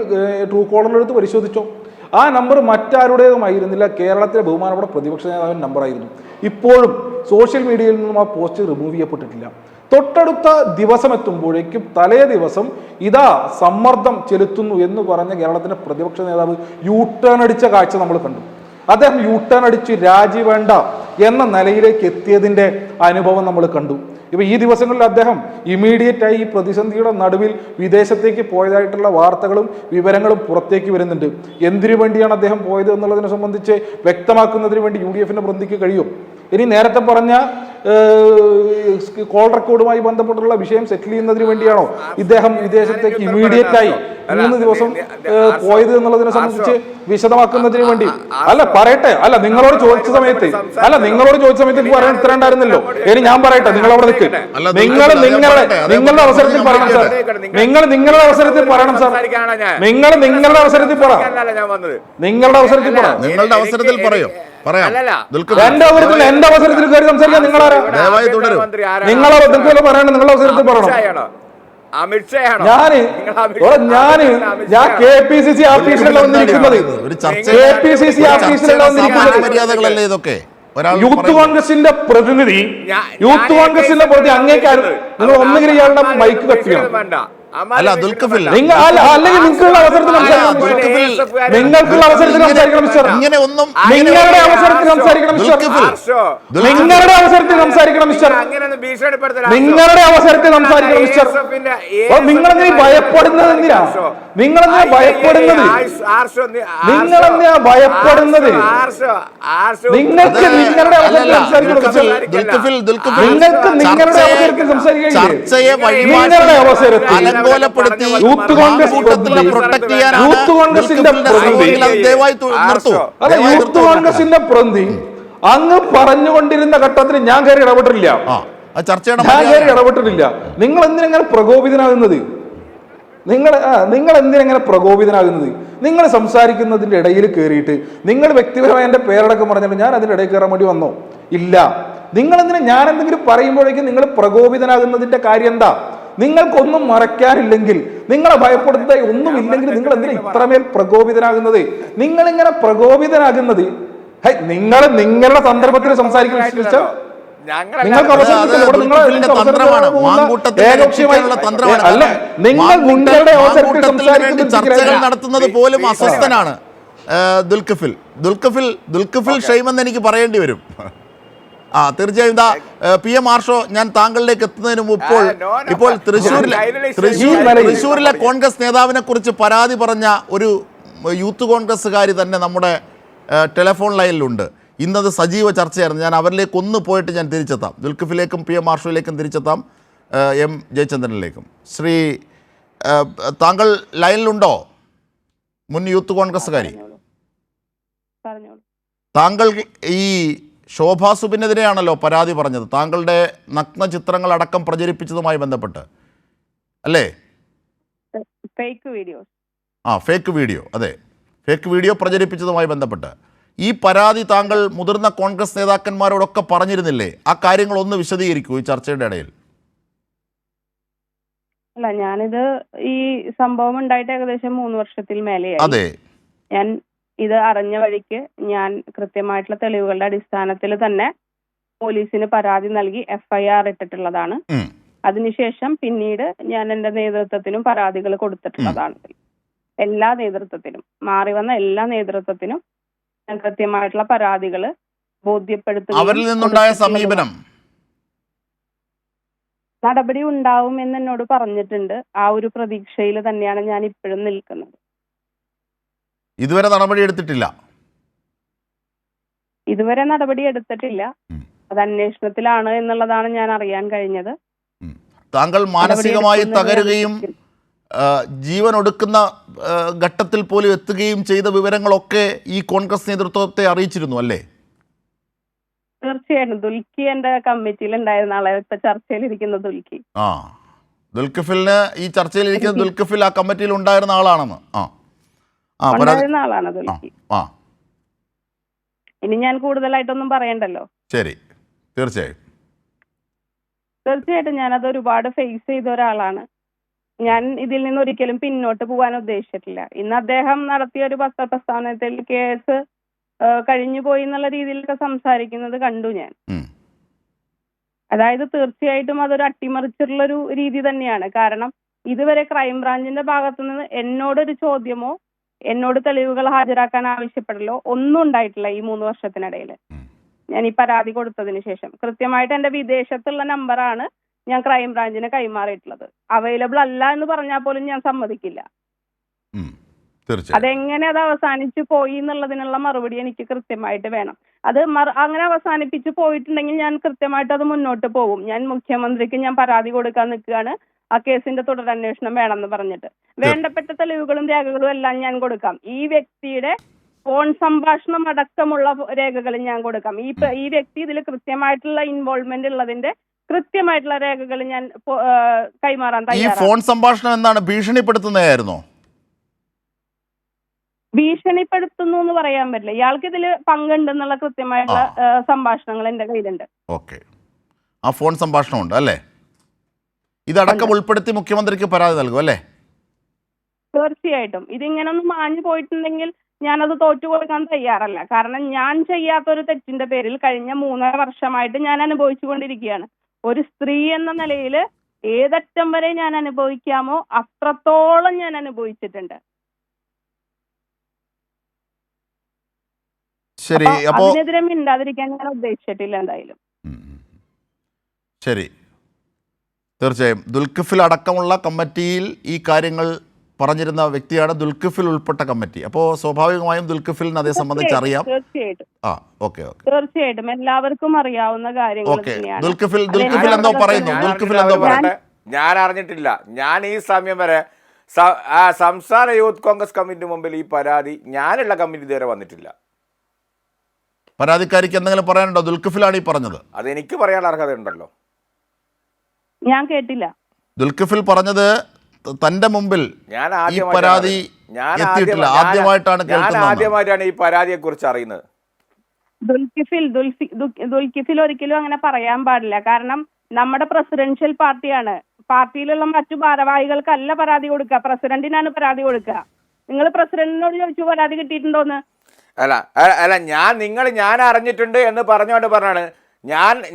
ട്രൂ കോളറിലെടുത്ത് പരിശോധിച്ചോ. ആ നമ്പർ മറ്റാരുടേതുമായിരുന്നില്ല, കേരളത്തിലെ ബഹുമാനപ്പെട്ട പ്രതിപക്ഷ നേതാവിൻ്റെ നമ്പറായിരുന്നു. ഇപ്പോഴും സോഷ്യൽ മീഡിയയിൽ നിന്നും ആ പോസ്റ്റ് റിമൂവ് ചെയ്യപ്പെട്ടിട്ടില്ല. തൊട്ടടുത്ത ദിവസം എത്തുമ്പോഴേക്കും തലേ ദിവസം ഇതാ സമ്മർദ്ദം ചെലുത്തുന്നു എന്ന് പറഞ്ഞ കേരളത്തിൻ്റെ പ്രതിപക്ഷ നേതാവ് യൂട്ടേൺ അടിച്ച കാഴ്ച നമ്മൾ കണ്ടു. അദ്ദേഹം യൂട്ടേൺ അടിച്ച് രാജി വേണ്ട എന്ന നിലയിലേക്ക് എത്തിയതിൻ്റെ അനുഭവം നമ്മൾ കണ്ടു. ഇപ്പം ഈ ദിവസങ്ങളിൽ അദ്ദേഹം ഇമീഡിയറ്റായി ഈ പ്രതിസന്ധിയുടെ നടുവിൽ വിദേശത്തേക്ക് പോയതായിട്ടുള്ള വാർത്തകളും വിവരങ്ങളും പുറത്തേക്ക് വരുന്നുണ്ട്. എന്തിനു വേണ്ടിയാണ് അദ്ദേഹം പോയത് എന്നുള്ളതിനെ സംബന്ധിച്ച് വ്യക്തമാക്കുന്നതിന് വേണ്ടി UDF-ന്റെ പ്രതിനിധിക്ക് കഴിയും. ഇനി നേരത്തെ പറഞ്ഞ കോൾ റെക്കോർഡുമായി ബന്ധപ്പെട്ടുള്ള വിഷയം സെറ്റിൽ ചെയ്യുന്നതിന് വേണ്ടിയാണോ ഇദ്ദേഹം വിദേശത്തേക്ക് ഇമീഡിയറ്റായി 3 ദിവസം പോയത് എന്നുള്ളതിനെ സംബന്ധിച്ച് വിശദമാക്കുന്നതിന് വേണ്ടി? അല്ല പറയട്ടെ, നിങ്ങളോട് ചോദിച്ച സമയത്ത് എനിക്ക് പറയാൻ ഇത്ര ഉണ്ടായിരുന്നല്ലോ. ഇനി ഞാൻ പറയട്ടെ, നിങ്ങൾ അവിടെ നിൽക്ക്. നിങ്ങളുടെ അവസരത്തിൽ പറയണം സാർ. നിങ്ങളുടെ അവസരത്തിൽ പറയണം സാർ. നിങ്ങളുടെ അവസരത്തിൽ പറ. നിങ്ങളുടെ അവസരത്തിൽ പറയോ? എന്റെ അവസരത്തിൽ കയറി സംസാരിക്കാൻ നിങ്ങളാരാ? പറയണം, നിങ്ങളുടെ അവസരത്തിൽ പറയണം. ഞാൻ KPCC ഓഫീസിലല്ല വന്നിരിക്കുന്നത്. KPCC ഓഫീസിലല്ല വന്നിരിക്കുന്നത്. ഇതൊക്കെ യൂത്ത് കോൺഗ്രസിന്റെ പ്രതിനിധി അങ്ങേക്കാരും നിങ്ങൾ ഒന്നുകിൽ ഇയാളുടെ മൈക്ക് കട്ട് ചെയ്യണം. അല്ലെങ്കിൽ നിങ്ങൾക്കുള്ള അവസരത്തിൽ സംസാരിക്കണം മിസ്റ്റർ. നിങ്ങളുടെ അവസരത്തിൽ സംസാരിക്കണം മിസ്റ്റർ. നിങ്ങളുടെ അവസരത്തിൽ സംസാരിക്കണം മിസ്റ്റർ. നിങ്ങളെന്തിനാ ഭയപ്പെടുന്നത്? നിങ്ങളെന്തിനാ ഭയപ്പെടുന്നത്? നിങ്ങൾക്ക് നിങ്ങളുടെ അവസരത്തിൽ സംസാരിക്കണം മിസ്റ്റർ. നിങ്ങൾക്ക് നിങ്ങളുടെ അവസരത്തിൽ സംസാരിക്കണം. നിങ്ങളുടെ അവസരത്തിൽ അലങ്കോലപ്പെടുത്തി യൂത്ത് കോൺഗ്രസ് കൂട്ടത്തിലെ പ്രൊട്ടക്ട് ചെയ്യാനാണ് യൂത്ത് കോൺഗ്രസിന്റെ സഹോദരികൾ അത് ദയവായി നിർത്തൂ. അല്ല, യൂത്ത് കോൺഗ്രസിന്റെ പ്രതി അങ്ങ് പറഞ്ഞുകൊണ്ടിരുന്ന ഘട്ടത്തിൽ ഞാൻ കയറി ഇടപെട്ടില്ല. ആ ചർച്ചയുടെ ഞാൻ കയറി ഇടപെട്ടിട്ടില്ല. നിങ്ങൾ എന്തിനെങ്ങനെ പ്രകോപിതനാകുന്നത്? നിങ്ങൾ എന്തിനെങ്ങനെ പ്രകോപിതനാകുന്നത്? നിങ്ങൾ സംസാരിക്കുന്നതിന്റെ ഇടയിൽ കയറിയിട്ട് നിങ്ങൾ വ്യക്തിപരമായി എൻ്റെ പേരടക്കം പറഞ്ഞിട്ട് ഞാൻ അതിൻ്റെ ഇടയിൽ കയറാൻ വേണ്ടി വന്നോ? ഇല്ല. നിങ്ങൾ എന്തിനാ ഞാൻ എന്തെങ്കിലും പറയുമ്പോഴേക്കും നിങ്ങൾ പ്രകോപിതനാകുന്നതിന്റെ കാര്യം എന്താ? നിങ്ങൾക്കൊന്നും മറയ്ക്കാനില്ലെങ്കിൽ, നിങ്ങളെ ഭയപ്പെടുത്ത ഒന്നുമില്ലെങ്കിൽ നിങ്ങൾ എന്തിനാ ഇത്രമേൽ പ്രകോപിതനാകുന്നത്? നിങ്ങളിങ്ങനെ പ്രകോപിതനാകുന്നത് നിങ്ങളുടെ സന്ദർഭത്തിൽ സംസാരിക്കുന്ന നിങ്ങൾക്ക് അവസരം ചർച്ചകൾ നടത്തുന്നത് പോലും അസ്വസ്ഥനാണ് ദുൽഖിഫിൽ ഷെയ്മെന്ന് എനിക്ക് പറയേണ്ടി വരും. തീർച്ചയായും PM ആർഷോ, ഞാൻ താങ്കളിലേക്ക് എത്തുന്നതിന് മുമ്പ് ഇപ്പോൾ തൃശ്ശൂരിലെ കോൺഗ്രസ് നേതാവിനെ കുറിച്ച് പരാതി പറഞ്ഞ ഒരു യൂത്ത് കോൺഗ്രസ്സുകാരി തന്നെ നമ്മുടെ ടെലിഫോൺ ലൈനിലുണ്ട്. ഇന്നത് സജീവ ചർച്ചയായിരുന്നു. ഞാൻ അവരിലേക്ക് ഒന്ന് പോയിട്ട് ഞാൻ തിരിച്ചെത്താം. ദുൽഖിഫിലേക്കും PM ആർഷോയിലേക്കും തിരിച്ചെത്താം, M ജയചന്ദ്രനിലേക്കും. ശ്രീ താങ്കൾ ലൈനിലുണ്ടോ? മുൻ യൂത്ത് കോൺഗ്രസ്സുകാരി, താങ്കൾ ഈ ശോഭാ സുബിനെതിരെയാണല്ലോ പരാതി പറഞ്ഞത്, താങ്കളുടെ നഗ്ന ചിത്രങ്ങൾ അടക്കം പ്രചരിപ്പിച്ചതുമായി ബന്ധപ്പെട്ട് അല്ലേ? ഫേക്ക് വീഡിയോ, അതെ, ഫേക്ക് വീഡിയോ പ്രചരിപ്പിച്ചതുമായി ബന്ധപ്പെട്ട് ഈ പരാതി താങ്കൾ മുതിർന്ന കോൺഗ്രസ് നേതാക്കന്മാരോടൊക്കെ പറഞ്ഞിരുന്നില്ലേ? ആ കാര്യങ്ങളൊന്ന് വിശദീകരിക്കൂ ഈ ചർച്ചയുടെ ഇടയിൽ. അല്ല, ഞാനിത് ഈ സംഭവം ഉണ്ടായിട്ട് ഏകദേശം 3 വർഷത്തിൽ മേലെയായി. അതെ, ഞാൻ ഇത് അറിഞ്ഞ വഴിക്ക് ഞാൻ കൃത്യമായിട്ടുള്ള തെളിവുകളുടെ അടിസ്ഥാനത്തിൽ തന്നെ പോലീസിന് പരാതി നൽകി FIR ഇട്ടിട്ടുള്ളതാണ്. അതിനുശേഷം പിന്നീട് ഞാൻ എൻ്റെ നേതൃത്വത്തിനും പരാതികൾ കൊടുത്തിട്ടുള്ളതാണ്. എല്ലാ നേതൃത്വത്തിനും, മാറി വന്ന എല്ലാ നേതൃത്വത്തിനും ഞാൻ കൃത്യമായിട്ടുള്ള പരാതികൾ ബോധ്യപ്പെടുത്തുകയും അവരിൽ നിന്നുണ്ടായ സമീപനം നടപടി ഉണ്ടാവും എന്ന് എന്നോട് പറഞ്ഞിട്ടുണ്ട്. ആ ഒരു പ്രതീക്ഷയിൽ തന്നെയാണ് ഞാൻ ഇപ്പോഴും നിൽക്കുന്നത്. ഇതുവരെ നടപടി എടുത്തിട്ടില്ല. അത് അന്വേഷണത്തിലാണ് എന്നുള്ളതാണ് ഞാൻ അറിയാൻ കഴിഞ്ഞത്. താങ്കൾ മാനസികമായി തകരുകയും ജീവൻ ഒടുക്കുന്ന ഘട്ടത്തിൽ പോലും എത്തുകയും ചെയ്ത വിവരങ്ങളൊക്കെ ഈ കോൺഗ്രസ് നേതൃത്വത്തെ അറിയിച്ചിരുന്നു അല്ലേ? തീർച്ചയായിട്ടും. ദുൽഖി എന്റെ കമ്മിറ്റിയിൽ ഉണ്ടായിരുന്ന ആളെ, ചർച്ചയിലിരിക്കുന്ന ദുൽഖി. ദുൽഖിഫിലിന് ഈ ചർച്ചയിലിരിക്കുന്ന ദുൽഖിഫിൽ ആ കമ്മിറ്റിയിൽ ഉണ്ടായിരുന്ന ആളാണെന്ന് ഉണ്ടായിരുന്ന ആളാണ് ദുൽഖി. ഇനി ഞാൻ കൂടുതലായിട്ടൊന്നും പറയണ്ടല്ലോ. ശരി, തീർച്ചയായിട്ടും ഞാനത് ഒരുപാട് ഫേസ് ചെയ്ത ഒരാളാണ്. ഞാൻ ഇതിൽ നിന്ന് ഒരിക്കലും പിന്നോട്ട് പോകാൻ ഉദ്ദേശിച്ചിട്ടില്ല. ഇന്ന് അദ്ദേഹം നടത്തിയ ഒരു പത്രപ്രസ്ഥാനത്തിൽ കേസ് കഴിഞ്ഞു പോയി എന്നുള്ള രീതിയിലൊക്കെ സംസാരിക്കുന്നത് കണ്ടു ഞാൻ. അതായത് തീർച്ചയായിട്ടും അതൊരു അട്ടിമറിച്ചിട്ടുള്ളൊരു രീതി തന്നെയാണ്. കാരണം ഇതുവരെ ക്രൈംബ്രാഞ്ചിന്റെ ഭാഗത്തു നിന്ന് എന്നോടൊരു ചോദ്യമോ എന്നോട് തെളിവുകൾ ഹാജരാക്കാൻ ആവശ്യപ്പെടലോ ഒന്നും ഉണ്ടായിട്ടില്ല ഈ 3 വർഷത്തിനിടയിൽ. ഞാൻ ഈ പരാതി കൊടുത്തതിന് ശേഷം കൃത്യമായിട്ട് എൻ്റെ വിദേശത്തുള്ള നമ്പറാണ് ഞാൻ ക്രൈംബ്രാഞ്ചിന് കൈമാറിയിട്ടുള്ളത്. അവൈലബിൾ അല്ല എന്ന് പറഞ്ഞാൽ പോലും ഞാൻ സമ്മതിക്കില്ല. അതെങ്ങനെ അത് അവസാനിച്ചു പോയി എന്നുള്ളതിനുള്ള മറുപടി എനിക്ക് കൃത്യമായിട്ട് വേണം. അത് അങ്ങനെ അവസാനിപ്പിച്ചു പോയിട്ടുണ്ടെങ്കിൽ ഞാൻ കൃത്യമായിട്ട് അത് മുന്നോട്ട് പോകും. ഞാൻ മുഖ്യമന്ത്രിക്ക് ഞാൻ പരാതി കൊടുക്കാൻ നിൽക്കുകയാണ്. ആ കേസിന്റെ തുടരന്വേഷണം വേണമെന്ന് പറഞ്ഞിട്ട് വേണ്ടപ്പെട്ട തെളിവുകളും രേഖകളും എല്ലാം ഞാൻ കൊടുക്കാം. ഈ വ്യക്തിയുടെ ഫോൺ സംഭാഷണം അടക്കമുള്ള രേഖകൾ ഞാൻ കൊടുക്കാം. ഈ വ്യക്തി ഇതിൽ കൃത്യമായിട്ടുള്ള ഇൻവോൾവ്മെന്റ് ഉള്ളതിന്റെ കൃത്യമായിട്ടുള്ള രേഖകൾ ഞാൻ കൈമാറാൻ തയ്യാറാണ്. ഈ ഫോൺ സംഭാഷണം എന്താണ്, ഭീഷണിപ്പെടുത്തുന്നതായിരുന്നോ? ഭീഷണിപ്പെടുത്തുന്നു എന്ന് പറയാൻ പറ്റില്ല. ഇയാൾക്ക് ഇതിൽ പങ്കുണ്ടെന്നുള്ള കൃത്യമായിട്ടുള്ള സംഭാഷണങ്ങൾ എന്റെ കയ്യിലുണ്ട്. ഓക്കെ, ആ ഫോൺ സംഭാഷണം ഉണ്ട് അല്ലേ? ഇതടക്കം ഉൾപ്പെടുത്തി മുഖ്യമന്ത്രിക്ക് പരാതി നൽകും അല്ലേ? തീർച്ചയായിട്ടും. ഇതിങ്ങനെ ഒന്ന് മാഞ്ഞു പോയിട്ടുണ്ടെങ്കിൽ ഞാനത് തോറ്റു കൊടുക്കാൻ തയ്യാറല്ല. കാരണം ഞാൻ ചെയ്യാത്തൊരു തെറ്റിന്റെ പേരിൽ കഴിഞ്ഞ 3.5 വർഷമായിട്ട് ഞാൻ അനുഭവിച്ചുകൊണ്ടിരിക്കുകയാണ്. ഒരു സ്ത്രീ എന്ന നിലയിൽ ഏതറ്റം വരെ ഞാൻ അനുഭവിക്കാമോ അത്രത്തോളം ഞാൻ അനുഭവിച്ചിട്ടുണ്ട്. ശരി, അതിനെതിരെ മിണ്ടാതിരിക്കാൻ ഞാൻ ഉദ്ദേശിച്ചിട്ടില്ല എന്തായാലും. ശരി, തീർച്ചയായും ദുൽഖിഫിൽ അടക്കമുള്ള കമ്മിറ്റിയിൽ ഈ കാര്യങ്ങൾ പറഞ്ഞിരുന്ന വ്യക്തിയാണ്, ദുൽഖിഫിൽ ഉൾപ്പെട്ട കമ്മിറ്റി. അപ്പോൾ സ്വാഭാവികമായും ദുൽഖിഫിലിന് അതേ സംബന്ധിച്ച് അറിയാം. തീർച്ചയായിട്ടും എല്ലാവർക്കും അറിയാവുന്ന കാര്യങ്ങൾ. ദുൽഖിഫിൽ എന്തോ പറയുന്നു. ഞാൻ അറിഞ്ഞിട്ടില്ല. ഞാൻ ഈ സമയം വരെ സംസ്ഥാന യൂത്ത് കോൺഗ്രസ് കമ്മിറ്റി മുമ്പിൽ ഈ പരാതി ഞാനുള്ള കമ്മിറ്റി ഇതുവരെ വന്നിട്ടില്ല. പരാതിക്കാരിക്ക് എന്തെങ്കിലും പറയാനുണ്ടോ? ദുൽഖിഫിലാണ് ഈ പറഞ്ഞത്. അതെനിക്ക് പറയാനുള്ള അർഹത ഉണ്ടല്ലോ. ഞാൻ കേട്ടില്ല. ദുൽഖിഫിൽ പറഞ്ഞത് തന്റെ മുമ്പിൽ ഞാൻ ഈ പരാതി എത്തിയിട്ടില്ല, ആദ്യമായിട്ടാണ് കേൾക്കുന്നത്. ആദ്യമായിട്ടാണ് ഈ പരാതിയെ കുറിച്ച് അറിയുന്നത്. ദുൽഖിഫിൽ ഒരിക്കലും അങ്ങനെ പറയാൻ പാടില്ല. കാരണം നമ്മുടെ പ്രസിഡൻഷ്യൽ പാർട്ടിയാണ്. പാർട്ടിയിലുള്ള മറ്റു ഭാരവാഹികൾക്കല്ല പരാതി കൊടുക്കുക, പ്രസിഡന്റിനാണ് പരാതി കൊടുക്കുക. നിങ്ങൾ പ്രസിഡന്റിനോട് ചോദിച്ചു പരാതി കിട്ടിയിട്ടുണ്ടോന്ന്? അല്ല ഞാൻ അറിഞ്ഞിട്ടുണ്ട് എന്ന് പറഞ്ഞുകൊണ്ട് പറഞ്ഞാണ്.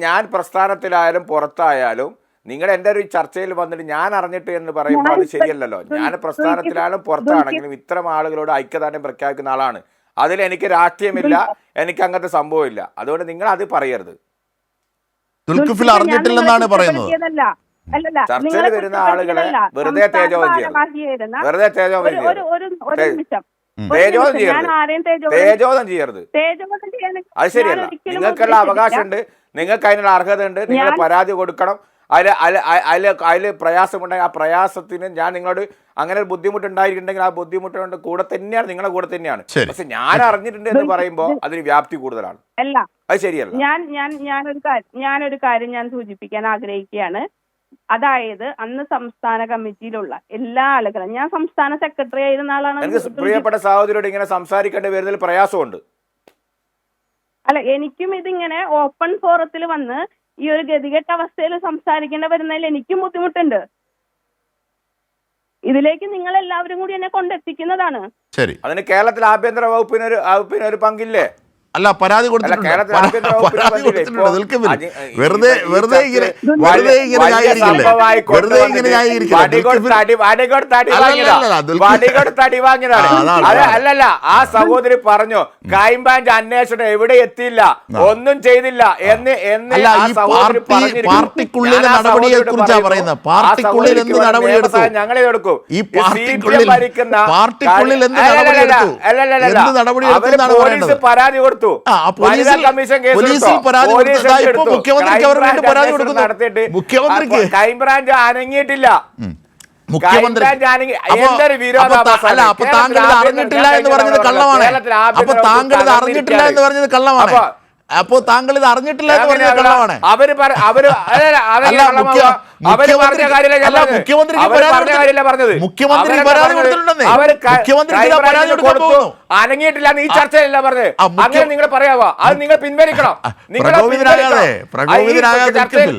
ഞാൻ പ്രസ്ഥാനത്തിലായാലും പുറത്തായാലും നിങ്ങൾ എൻ്റെ ഒരു ചർച്ചയിൽ വന്നിട്ട് ഞാൻ അറിഞ്ഞിട്ട് എന്ന് പറയുമ്പോൾ അത് ശരിയല്ലല്ലോ. ഞാൻ പ്രസ്ഥാനത്തിലായാലും പുറത്താണെങ്കിലും ഇത്തരം ആളുകളോട് ഐക്യദാർഢ്യം പ്രഖ്യാപിക്കുന്ന ആളാണ്. അതിൽ എനിക്ക് രാഷ്ട്രീയമില്ല, എനിക്ക് അങ്ങനത്തെ സംഭവമില്ല. അതുകൊണ്ട് നിങ്ങൾ അത് പറയരുത്. ദുൽഖിഫിൽ അറിഞ്ഞിട്ടില്ലെന്നാണ് പറയുന്നത്. ചർച്ചയിൽ വരുന്ന ആളുകളെ വെറുതെ തേജോധം ചെയ്യരുത്. വെറുതെ തേജോധം ചെയ്യരുത്. അത് ശരിയല്ല. നിങ്ങൾക്കുള്ള അവകാശമുണ്ട്, നിങ്ങൾക്ക് അതിനുള്ള അർഹത ഉണ്ട്. നിങ്ങൾ പരാതി കൊടുക്കണം. അതിൽ പ്രയാസമുണ്ടെങ്കിൽ ആ പ്രയാസത്തിന് ഞാൻ നിങ്ങളോട് അങ്ങനെ ഒരു ബുദ്ധിമുട്ടുണ്ടായിട്ടുണ്ടെങ്കിൽ ആ ബുദ്ധിമുട്ടുണ്ട് കൂടെ തന്നെയാണ്, നിങ്ങളുടെ കൂടെ തന്നെയാണ്. പക്ഷെ ഞാൻ അറിഞ്ഞിട്ടുണ്ട് എന്ന് പറയുമ്പോൾ അതിന് വ്യാപ്തി കൂടുതലാണ്. അത് ശരിയല്ല. ഞാനൊരു കാര്യം ഞാൻ സൂചിപ്പിക്കാൻ ആഗ്രഹിക്കുകയാണ്. അതായത് അന്ന് സംസ്ഥാന കമ്മിറ്റിയിലുള്ള എല്ലാ ആളുകളും, ഞാൻ സംസ്ഥാന സെക്രട്ടറി ആയിരുന്ന ആളാണ്. എനിക്ക് പ്രിയപ്പെട്ട സഹോദരിയോട് ഇങ്ങനെ സംസാരിക്കേണ്ടി വരുന്നതിൽ പ്രയാസമുണ്ട്. അല്ല, എനിക്കും ഇതിങ്ങനെ ഓപ്പൺ ഫോറത്തിൽ വന്ന് ഈ ഒരു ഗതികെട്ട അവസ്ഥയിൽ സംസാരിക്കേണ്ടി വരുന്നതിൽ എനിക്കും ബുദ്ധിമുട്ടുണ്ട്. ഇതിലേക്ക് നിങ്ങൾ എല്ലാവരും കൂടി എന്നെ കൊണ്ടെത്തിക്കുന്നതാണ്. ശരി, അതിന് കേരളത്തിൽ ആഭ്യന്തര വകുപ്പിന് ഒരു പങ്കില്ലേ? അല്ല, പരാതി കൊടുത്തിട്ടുണ്ട്. വെറുതെ ഇങ്ങനെ അല്ലല്ല, ആ സഹോദരി പറഞ്ഞു ക്രൈംബ്രാഞ്ച് അന്വേഷണം എവിടെ എത്തിയില്ല, ഒന്നും ചെയ്തില്ല എന്ന് പാർട്ടിക്കുള്ളിലെ നടപടിയെ കുറിച്ചാണ് പറയുന്നത്. പാർട്ടിക്കുള്ളിൽ എന്ത് നടപടിയെടുത്തു? ഞങ്ങളെ എടുക്കും. പാർട്ടിക്കുള്ളിൽ എന്ത് നടപടിയെടുത്തു? പോലീസ് പരാതി കൊടുത്തു. ക്രൈംബ്രാഞ്ച് അനങ്ങിയിട്ടില്ല. മുഖ്യമന്ത്രി അപ്പൊ താങ്കൾ ഇത് അറിഞ്ഞിട്ടില്ല എന്ന് പറഞ്ഞത് കള്ളമാണ്. അപ്പൊ താങ്കൾ ഇത് അറിഞ്ഞിട്ടില്ല എന്ന് പറഞ്ഞത് കള്ളമാണ്. അപ്പോ താങ്കൾ ഇത് അറിഞ്ഞിട്ടില്ല എന്ന് പറഞ്ഞത് കള്ളമാണ്. മുഖ്യമന്ത്രി പരാതി കൊടുത്തിട്ടുണ്ടെന്നേ. പരാതി കൊടുക്കാൻ പോകുന്നു. അനങ്ങിയിട്ടില്ല ഈ ചർച്ചയല്ല പറഞ്ഞത്. അങ്ങനെ നിങ്ങൾ പറയാവോ? അത് നിങ്ങൾ പിൻവലിക്കണം.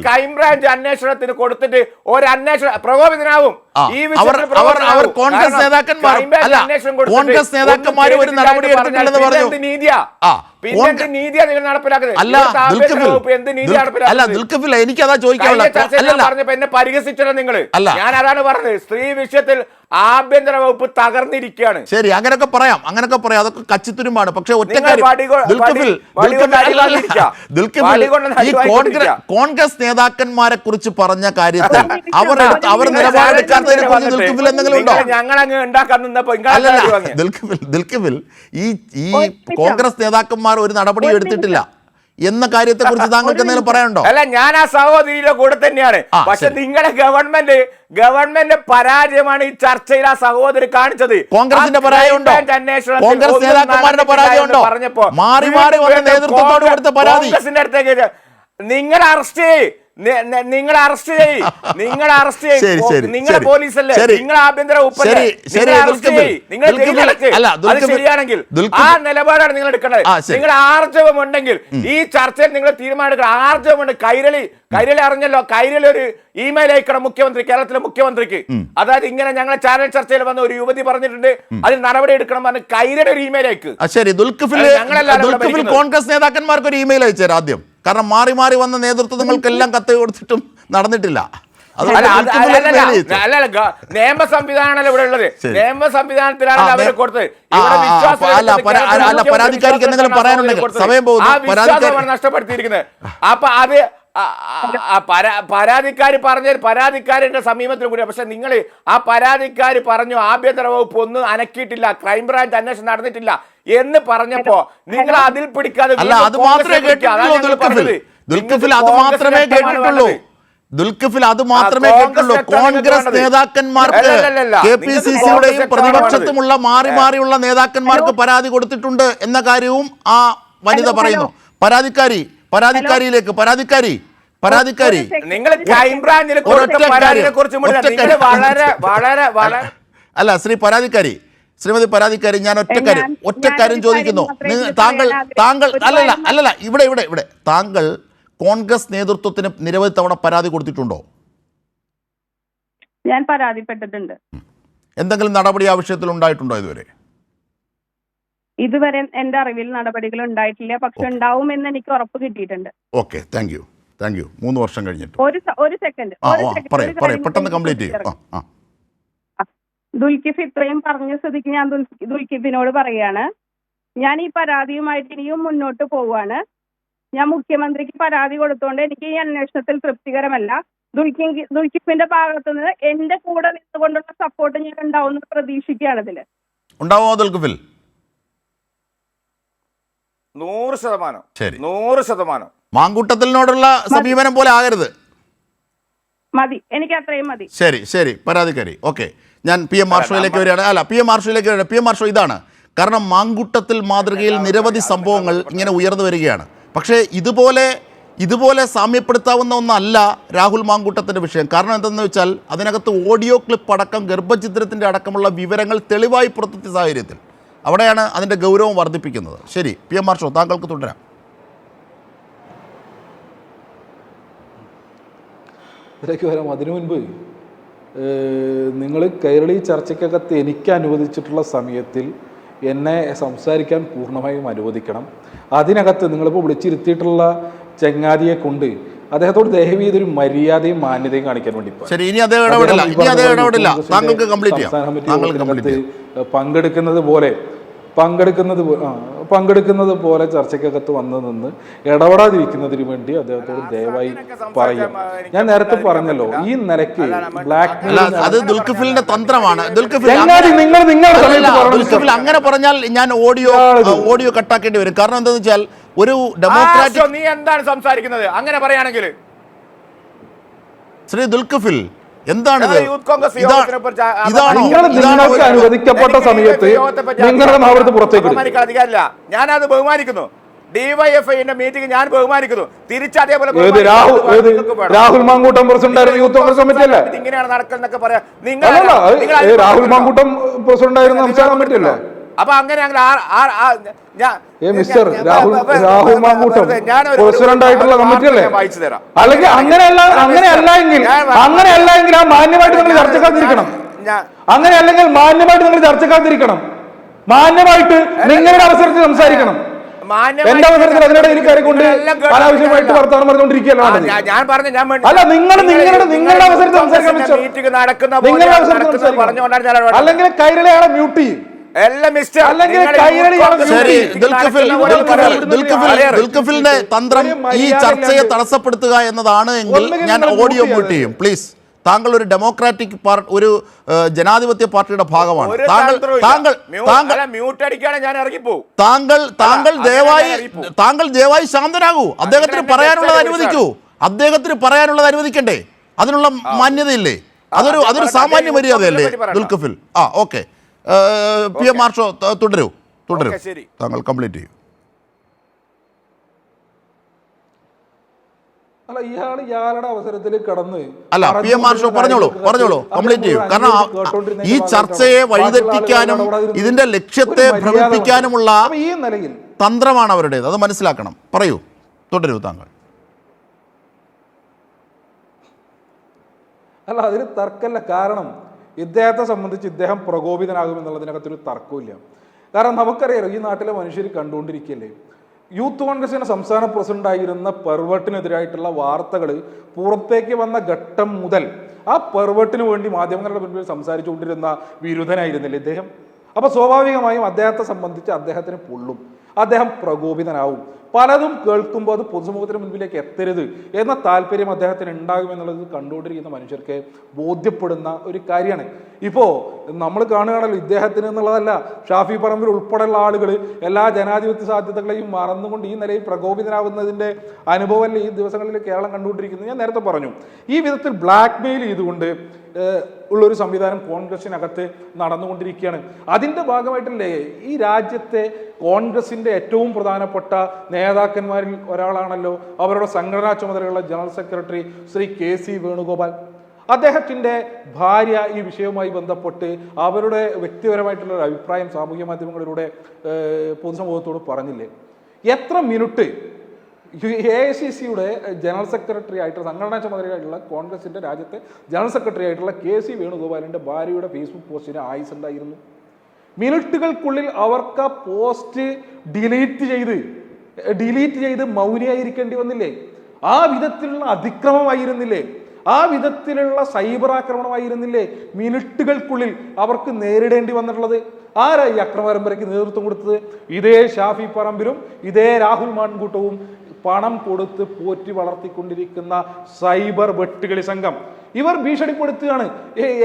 ക്രൈംബ്രാഞ്ച് അന്വേഷണത്തിന് കൊടുത്തിട്ട് ഒരു അന്വേഷണം പ്രകോപിതനാവും. അവർ കോൺഗ്രസ് നേതാക്കന്മാർ കോൺഗ്രസ് നേതാക്കന്മാർ ഒരു നടപടി എടുത്തിട്ടില്ലെന്ന് പറഞ്ഞു. നീതിയാ പിന്നെ നീതിയാ നിങ്ങൾ നടപ്പിലാക്കുന്നത്? അല്ല ദുൽഖിഫിൽ, എനിക്കതാ ചോദിക്കാനുള്ളത്. എന്നെ പരിഹസിച്ചല്ലോ നിങ്ങൾ. ഞാൻ അതാണ് പറഞ്ഞത്. സ്ത്രീ വിഷയത്തിൽ ആഭ്യന്തര വകുപ്പ് തകർന്നിരിക്കുകയാണ്. ശരി, അങ്ങനെയൊക്കെ പറയാം, അതൊക്കെ കച്ചിത്തുരുമ്പാണ്. പക്ഷെ ഒറ്റ കോൺഗ്രസ് നേതാക്കന്മാരെ കുറിച്ച് പറഞ്ഞ കാര്യത്തിൽ അവർ നിലപാടെടുക്കാത്തതിനെ കുറിച്ച് ദുൽഖിഫിൽ എന്തെങ്കിലും ഉണ്ടോ? ഞങ്ങളങ്ങ് ഉണ്ടാക്കാൻ നിന്നപ്പോ ദുൽഖിഫിൽ ഈ കോൺഗ്രസ് നേതാക്കന്മാർ ഒരു നടപടി എടുത്തിട്ടില്ല എന്ന കാര്യത്തെ കുറിച്ച് താങ്കൾക്ക് എന്തെങ്കിലും പറയാനുണ്ടോ? അല്ല, ഞാൻ ആ സഹോദരിയുടെ കൂടെ തന്നെയാണ്. പക്ഷെ നിങ്ങളുടെ ഗവൺമെന്റ് പരാജയമാണ് ഈ ചർച്ചയിൽ ആ സഹോദരി കാണിച്ചത്. കോൺഗ്രസിന്റെ പരാജയമുണ്ടോ? കോൺഗ്രസ് നേതാക്കന്മാരുടെ പരാജയമുണ്ടോ? മാറി മാറി വന്ന നേതൃത്വത്തോട് കൊടുത്ത പരാതി കോൺഗ്രസിന്റെ അടുത്തേക്ക് നിങ്ങൾ അറസ്റ്റ് ചെയ്യും. നിങ്ങളുടെ പോലീസല്ലേ, നിങ്ങൾ ആഭ്യന്തര വകുപ്പല്ലേ, ശരിയാണെങ്കിൽ ആ നിലപാടാണ് നിങ്ങൾ എടുക്കേണ്ടത്. നിങ്ങൾ ആർജവം ഉണ്ടെങ്കിൽ ഈ ചർച്ചയിൽ നിങ്ങൾ തീരുമാനം എടുക്കണം. ആർജവമുണ്ട്. കൈരളി അറിഞ്ഞല്ലോ, കൈരളി ഒരു ഇമെയിൽ അയക്കണം കേരളത്തിലെ മുഖ്യമന്ത്രിക്ക്. അതായത് ഇങ്ങനെ ഞങ്ങളെ ചാനൽ ചർച്ചയിൽ വന്ന ഒരു യുവതി പറഞ്ഞിട്ടുണ്ട്, അതിൽ നടപടി എടുക്കണം പറഞ്ഞ് കൈരളി ഒരു ഇമെയിൽ അയക്ക്. ശരി, ദുൽഖിഫിൽ കോൺഗ്രസ് നേതാക്കന്മാർക്ക് ഒരു ഇമെയിൽ അയച്ചേരാ ആദ്യം. കാരണം മാറി മാറി വന്ന നേതൃത്വങ്ങൾക്കെല്ലാം കത്ത് കൊടുത്തിട്ടും നടന്നിട്ടില്ല. നിയമ സംവിധാനമല്ല ഇവിടെ ഉള്ളത്. നിയമ സംവിധാനത്തിലാണ് അവരെ കൊടുത്തത്. പരാതിക്കാരിക്ക് എന്തെങ്കിലും പറയാനുണ്ടെങ്കിൽ സമയം പോകുന്നു, നഷ്ടപ്പെടുത്തിയിരിക്കുന്നത്. അപ്പൊ അത് പരാതിക്കാരുടെ സമീപത്തിൽ കൂടി. പക്ഷെ നിങ്ങൾ ആ പരാതിക്കാർ പറഞ്ഞു ആഭ്യന്തര വകുപ്പ് ഒന്നും അനക്കിയിട്ടില്ല, ക്രൈംബ്രാഞ്ച് അന്വേഷണം നടന്നിട്ടില്ല എന്ന് പറഞ്ഞപ്പോ നിങ്ങൾ അതിൽ പിടിക്കാതെ അത് മാത്രമേ കേട്ടിട്ടുള്ളൂ. ദുൽഖിഫിൽ അത് മാത്രമേ കോൺഗ്രസ് കേട്ടുള്ളൂ. കോൺഗ്രസ് നേതാക്കന്മാർക്ക് KPCC-യുടെയും പ്രതിപക്ഷത്തുമുള്ള മാറി മാറിയുള്ള നേതാക്കന്മാർക്ക് പരാതി കൊടുത്തിട്ടുണ്ട് എന്ന കാര്യവും ആ വനിത പറയുന്നു. പരാതിക്കാരിയിലേക്ക് പരാതിക്കാരി നിങ്ങൾ ക്രൈംബ്രാഞ്ചിനെ കുറിച്ച് വളരെ അല്ല ശ്രീമതി പരാതിക്കാരി, ഞാൻ ഒറ്റ കാര്യം ചോദിക്കുന്നു. താങ്കൾ അല്ലല്ല ഇവിടെ താങ്കൾ കോൺഗ്രസ് നേതൃത്വത്തിന് നിരവധി തവണ പരാതി കൊടുത്തിട്ടുണ്ടോ? ഞാൻ പരാതിപ്പെട്ടിട്ടുണ്ട്. എന്തെങ്കിലും നടപടി ആ വിഷയത്തിൽ ഉണ്ടായിട്ടുണ്ടോ ഇതുവരെ എന്റെ അറിവിൽ നടപടികൾ ഉണ്ടായിട്ടില്ല. പക്ഷെ ഉണ്ടാവുമെന്ന് എനിക്ക് ഉറപ്പ് കിട്ടിയിട്ടുണ്ട്. Okay, thank you. 3 വർഷം കഴിഞ്ഞിട്ട് ഒരു സെക്കൻഡ് പെട്ടെന്ന് കംപ്ലീറ്റ് ചെയ്യും. ദുൽഖിഫ് ഇത്രയും പറഞ്ഞ സ്ഥിതിക്ക് ഞാൻ ദുൽഖിഫിനോട് പറയാണ്, ഞാൻ ഈ പരാതിയുമായിട്ട് ഇനിയും മുന്നോട്ട് പോവാണ്. ഞാൻ മുഖ്യമന്ത്രിക്ക് പരാതി കൊടുത്തോണ്ട് എനിക്ക് ഈ അന്വേഷണത്തിൽ തൃപ്തികരമല്ല. ദുൽഖിഫിന്റെ ഭാഗത്തു നിന്ന് എന്റെ കൂടെ നിന്നുകൊണ്ടുള്ള സപ്പോർട്ട് ഞാൻ ഉണ്ടാവുന്ന പ്രതീക്ഷിക്കുകയാണ്. ഇതില് ഉണ്ടാവുമോ ദുൽഖിഫിൽ? 100%. മാങ്കൂട്ടത്തിനോടുള്ള സമീപനം പോലെ ആകരുത്. മതി, എനിക്ക് അത്രയും മതി. ശരി പരാതിക്കാരി. ഓക്കെ, ഞാൻ PM മാർഷോയിലേക്ക് വരികയാണ്. PM മാർഷോ ഇതാണ് കാരണം. മാങ്കൂട്ടത്തിൽ മാതൃകയിൽ നിരവധി സംഭവങ്ങൾ ഇങ്ങനെ ഉയർന്നു വരികയാണ്. പക്ഷേ ഇതുപോലെ സാമ്യപ്പെടുത്താവുന്ന ഒന്നല്ല രാഹുൽ മാങ്കൂട്ടത്തിൻ്റെ വിഷയം. കാരണം എന്തെന്ന് വെച്ചാൽ അതിനകത്ത് ഓഡിയോ ക്ലിപ്പ് അടക്കം ഗർഭചിത്രത്തിൻ്റെ അടക്കമുള്ള വിവരങ്ങൾ തെളിവായി പുറത്തെത്തിയ സാഹചര്യത്തിൽ അവിടെയാണ് അതിൻ്റെ ഗൗരവം വർദ്ധിപ്പിക്കുന്നത്. ശരി, PM മാർഷോ, താങ്കൾക്ക് തുടരാം. ഇതിലേക്ക് വരാം. അതിനു മുൻപ് നിങ്ങൾ കൈരളി ചർച്ചയ്ക്കകത്ത് എനിക്ക് അനുവദിച്ചിട്ടുള്ള സമയത്തിൽ എന്നെ സംസാരിക്കാൻ പൂർണ്ണമായും അനുവദിക്കണം. അതിനകത്ത് നിങ്ങളിപ്പോൾ വിളിച്ചിരുത്തിയിട്ടുള്ള ചങ്ങാതിയെ കൊണ്ട് അദ്ദേഹത്തോട് ദയവ് ചെയ്തൊരു മര്യാദയും മാന്യതയും കാണിക്കാൻ വേണ്ടി താങ്കൾക്ക് കംപ്ലീറ്റ് ചെയ്യാം. പങ്കെടുക്കുന്നത് പോലെ ചർച്ചയ്ക്കകത്ത് വന്നു നിന്ന് ഇടപെടാതിരിക്കുന്നതിന് വേണ്ടി അദ്ദേഹത്തോട് ദയവായി പറയാം. ഞാൻ നേരത്തെ പറഞ്ഞല്ലോ, ഈ നിലയ്ക്ക് അത് ദുൽഖിഫിലിന്റെ തന്ത്രമാണ്. നിങ്ങൾ അങ്ങനെ പറഞ്ഞാൽ ഞാൻ ഓഡിയോ കട്ടാക്കേണ്ടി വരും. കാരണം എന്താണെന്ന് വെച്ചാൽ ഒരു ഡെമോക്രാറ്റിക് നീ എന്താണ് സംസാരിക്കുന്നത് അങ്ങനെ പറയുകയാണെങ്കിൽ? ശ്രീ ദുൽഖിഫിൽ എന്താണിത്? അനുവദിക്കപ്പെട്ട സമയത്ത് നിങ്ങളുടെ പുറത്തേക്ക് അധികാരമില്ല. ഞാനത് ബഹുമാനിക്കുന്നു. ഡിവൈഎഫ്ഐന്റെ മീറ്റിംഗ് ഞാൻ ബഹുമാനിക്കുന്നു. തിരിച്ചതേപോലെ Rahul Mamkoottam president youth Congress committee അല്ലേ ഇങ്ങനെയാണ് നടക്കുന്നൊക്കെ പറയാം. രാഹുൽ മാങ്കൂട്ടം പ്രസിഡന്റ് ആയിരുന്നു സംസ്ഥാന കമ്മിറ്റി അല്ലേ? അപ്പൊ അങ്ങനെ മിസ്റ്റർ രാഹുൽ മാങ്കൂട്ടം പ്രസിഡന്റ് ആയിട്ടുള്ള കമ്മിറ്റി അല്ലേ? അല്ലെങ്കിൽ അങ്ങനെയല്ല എങ്കിൽ ആ മാന്യമായിട്ട് നിങ്ങൾ ചർച്ചക്കാതിരിക്കണം. മാന്യമായിട്ട് നിങ്ങളുടെ അവസരത്തിൽ സംസാരിക്കണം. എന്റെ അവസരത്തിൽ അതിനിടെ എനിക്ക് കൊണ്ട് അനാവശ്യമായിട്ട് വർത്തമാനം പറഞ്ഞുകൊണ്ടിരിക്കുകയല്ലോ. അല്ല, നിങ്ങളുടെ അവസരത്തിൽ സംസാരിക്കണം. അല്ലെങ്കിൽ കൈരളിയാളെ മ്യൂട്ട് ചെയ്യും. ദുൽഖിഫിലിന്റെ തന്ത്രം ഈ ചർച്ചയെ തടസ്സപ്പെടുത്തുക എന്നതാണ് എങ്കിൽ ഞാൻ ഓഡിയോ മ്യൂട്ട് ചെയ്യും. പ്ലീസ്, താങ്കൾ ഒരു ഡെമോക്രാറ്റിക് പാർട്ടി, ഒരു ജനാധിപത്യ പാർട്ടിയുടെ ഭാഗമാണ്. താങ്കൾ ദയവായി ശാന്തനാകൂ. അദ്ദേഹത്തിന് പറയാനുള്ളത് അനുവദിക്കണ്ടേ? അതിനുള്ള മാന്യതയില്ലേ? അതൊരു സാമാന്യ മര്യാദയല്ലേ ദുൽഖിഫിൽ? ഓക്കെ, PM മാർഷോ തുടരൂ. താങ്കൾ കംപ്ലീറ്റ് ചെയ്യൂ. ഇയാളുടെ അവസരത്തിൽ കടന്ന് PM മാർഷോ പറഞ്ഞോളൂ, കംപ്ലീറ്റ് ചെയ്യൂ. കാരണം ഈ ചർച്ചയെ വഴിതെറ്റിക്കാനും ഇതിന്റെ ലക്ഷ്യത്തെ ഭ്രമിപ്പിക്കാനുമുള്ള ഈ നിലയിൽ തന്ത്രമാണ് അവരുടേത്. അത് മനസ്സിലാക്കണം. തുടരൂ താങ്കൾ. അതിന് തർക്കമല്ല. കാരണം ഇദ്ദേഹത്തെ സംബന്ധിച്ച് ഇദ്ദേഹം പ്രകോപിതനാകുമെന്നുള്ളതിനകത്തൊരു തർക്കമില്ല. കാരണം നമുക്കറിയാലോ, ഈ നാട്ടിലെ മനുഷ്യർ കണ്ടുകൊണ്ടിരിക്കുകയല്ലേ, യൂത്ത് കോൺഗ്രസിന്റെ സംസ്ഥാന പ്രസിഡന്റായിരുന്ന പെർവട്ടിനെതിരായിട്ടുള്ള വാർത്തകൾ പുറത്തേക്ക് വന്ന ഘട്ടം മുതൽ ആ പെർവട്ടിന് വേണ്ടി മാധ്യമങ്ങളുടെ മുൻപിൽ സംസാരിച്ചുകൊണ്ടിരുന്ന വിരുദ്ധനായിരുന്നില്ലേ ഇദ്ദേഹം? അപ്പൊ സ്വാഭാവികമായും അദ്ദേഹത്തെ സംബന്ധിച്ച് അദ്ദേഹത്തിന് പൊള്ളും, അദ്ദേഹം പ്രകോപിതനാവും. പലതും കേൾക്കുമ്പോൾ അത് പൊതുസമൂഹത്തിന് മുൻപിലേക്ക് എത്തരുത് എന്ന താല്പര്യം അദ്ദേഹത്തിന് ഉണ്ടാകുമെന്നുള്ളത് കണ്ടുകൊണ്ടിരിക്കുന്ന മനുഷ്യർക്ക് ബോധ്യപ്പെടുന്ന ഒരു കാര്യമാണ്. ഇപ്പോൾ നമ്മൾ കാണുകയാണല്ലോ, ഇദ്ദേഹത്തിന് എന്നുള്ളതല്ല, ഷാഫി പറമ്പിൽ ഉൾപ്പെടെയുള്ള ആളുകൾ എല്ലാ ജനാധിപത്യ സാധ്യതകളെയും മറന്നുകൊണ്ട് ഈ നിലയിൽ പ്രകോപിതനാവുന്നതിൻ്റെ അനുഭവമല്ലേ ഈ ദിവസങ്ങളിൽ കേരളം കണ്ടുകൊണ്ടിരിക്കുന്നത്. ഞാൻ നേരത്തെ പറഞ്ഞു, ഈ വിധത്തിൽ ബ്ലാക്ക് മെയിൽ ചെയ്തുകൊണ്ട് ഉള്ളൊരു സംവിധാനം കോൺഗ്രസിനകത്ത് നടന്നുകൊണ്ടിരിക്കുകയാണ്. അതിൻ്റെ ഭാഗമായിട്ടല്ലേ ഈ രാജ്യത്തെ കോൺഗ്രസിൻ്റെ ഏറ്റവും പ്രധാനപ്പെട്ട നേതാക്കന്മാരിൽ ഒരാളാണല്ലോ അവരുടെ സംഘടനാ ചുമതലയുള്ള general secretary Shri KC Venugopal. അദ്ദേഹത്തിൻ്റെ ഭാര്യ ഈ വിഷയവുമായി ബന്ധപ്പെട്ട് അവരുടെ വ്യക്തിപരമായിട്ടുള്ള ഒരു അഭിപ്രായം സാമൂഹ്യ മാധ്യമങ്ങളിലൂടെ പൊതുസമൂഹത്തോട് പറഞ്ഞില്ലേ? എത്ര മിനിറ്റ് AICCയുടെ ജനറൽ സെക്രട്ടറി ആയിട്ടുള്ള സംഘടനാ ചുമതലയായിട്ടുള്ള കോൺഗ്രസിൻ്റെ രാജ്യത്തെ ജനറൽ സെക്രട്ടറി ആയിട്ടുള്ള KC വേണുഗോപാലിൻ്റെ ഭാര്യയുടെ ഫേസ്ബുക്ക് പോസ്റ്റിന് ആയുസ് ഉണ്ടായിരുന്നു. മിനിറ്റുകൾക്കുള്ളിൽ അവർക്ക് ആ പോസ്റ്റ് ഡിലീറ്റ് ചെയ്ത് മൗനിയായിരിക്കേണ്ടി വന്നില്ലേ? ആ വിധത്തിലുള്ള അതിക്രമമായിരുന്നില്ലേ? ആ വിധത്തിലുള്ള സൈബർ ആക്രമണമായിരുന്നില്ലേ മിനിറ്റുകൾക്കുള്ളിൽ അവർക്ക് നേരിടേണ്ടി വന്നിട്ടുള്ളത്? ആരാ ഈ അക്രമ പരമ്പരയ്ക്ക് നേതൃത്വം കൊടുത്തത്? ഇതേ ഷാഫി പറമ്പിലും ഇതേ രാഹുൽ മാൺകൂട്ടവും പണം കൊടുത്ത് പോറ്റി വളർത്തിക്കൊണ്ടിരിക്കുന്ന സൈബർ വെട്ടുകളി സംഘം. ഇവർ ഭീഷണിപ്പെടുത്തുകയാണ്.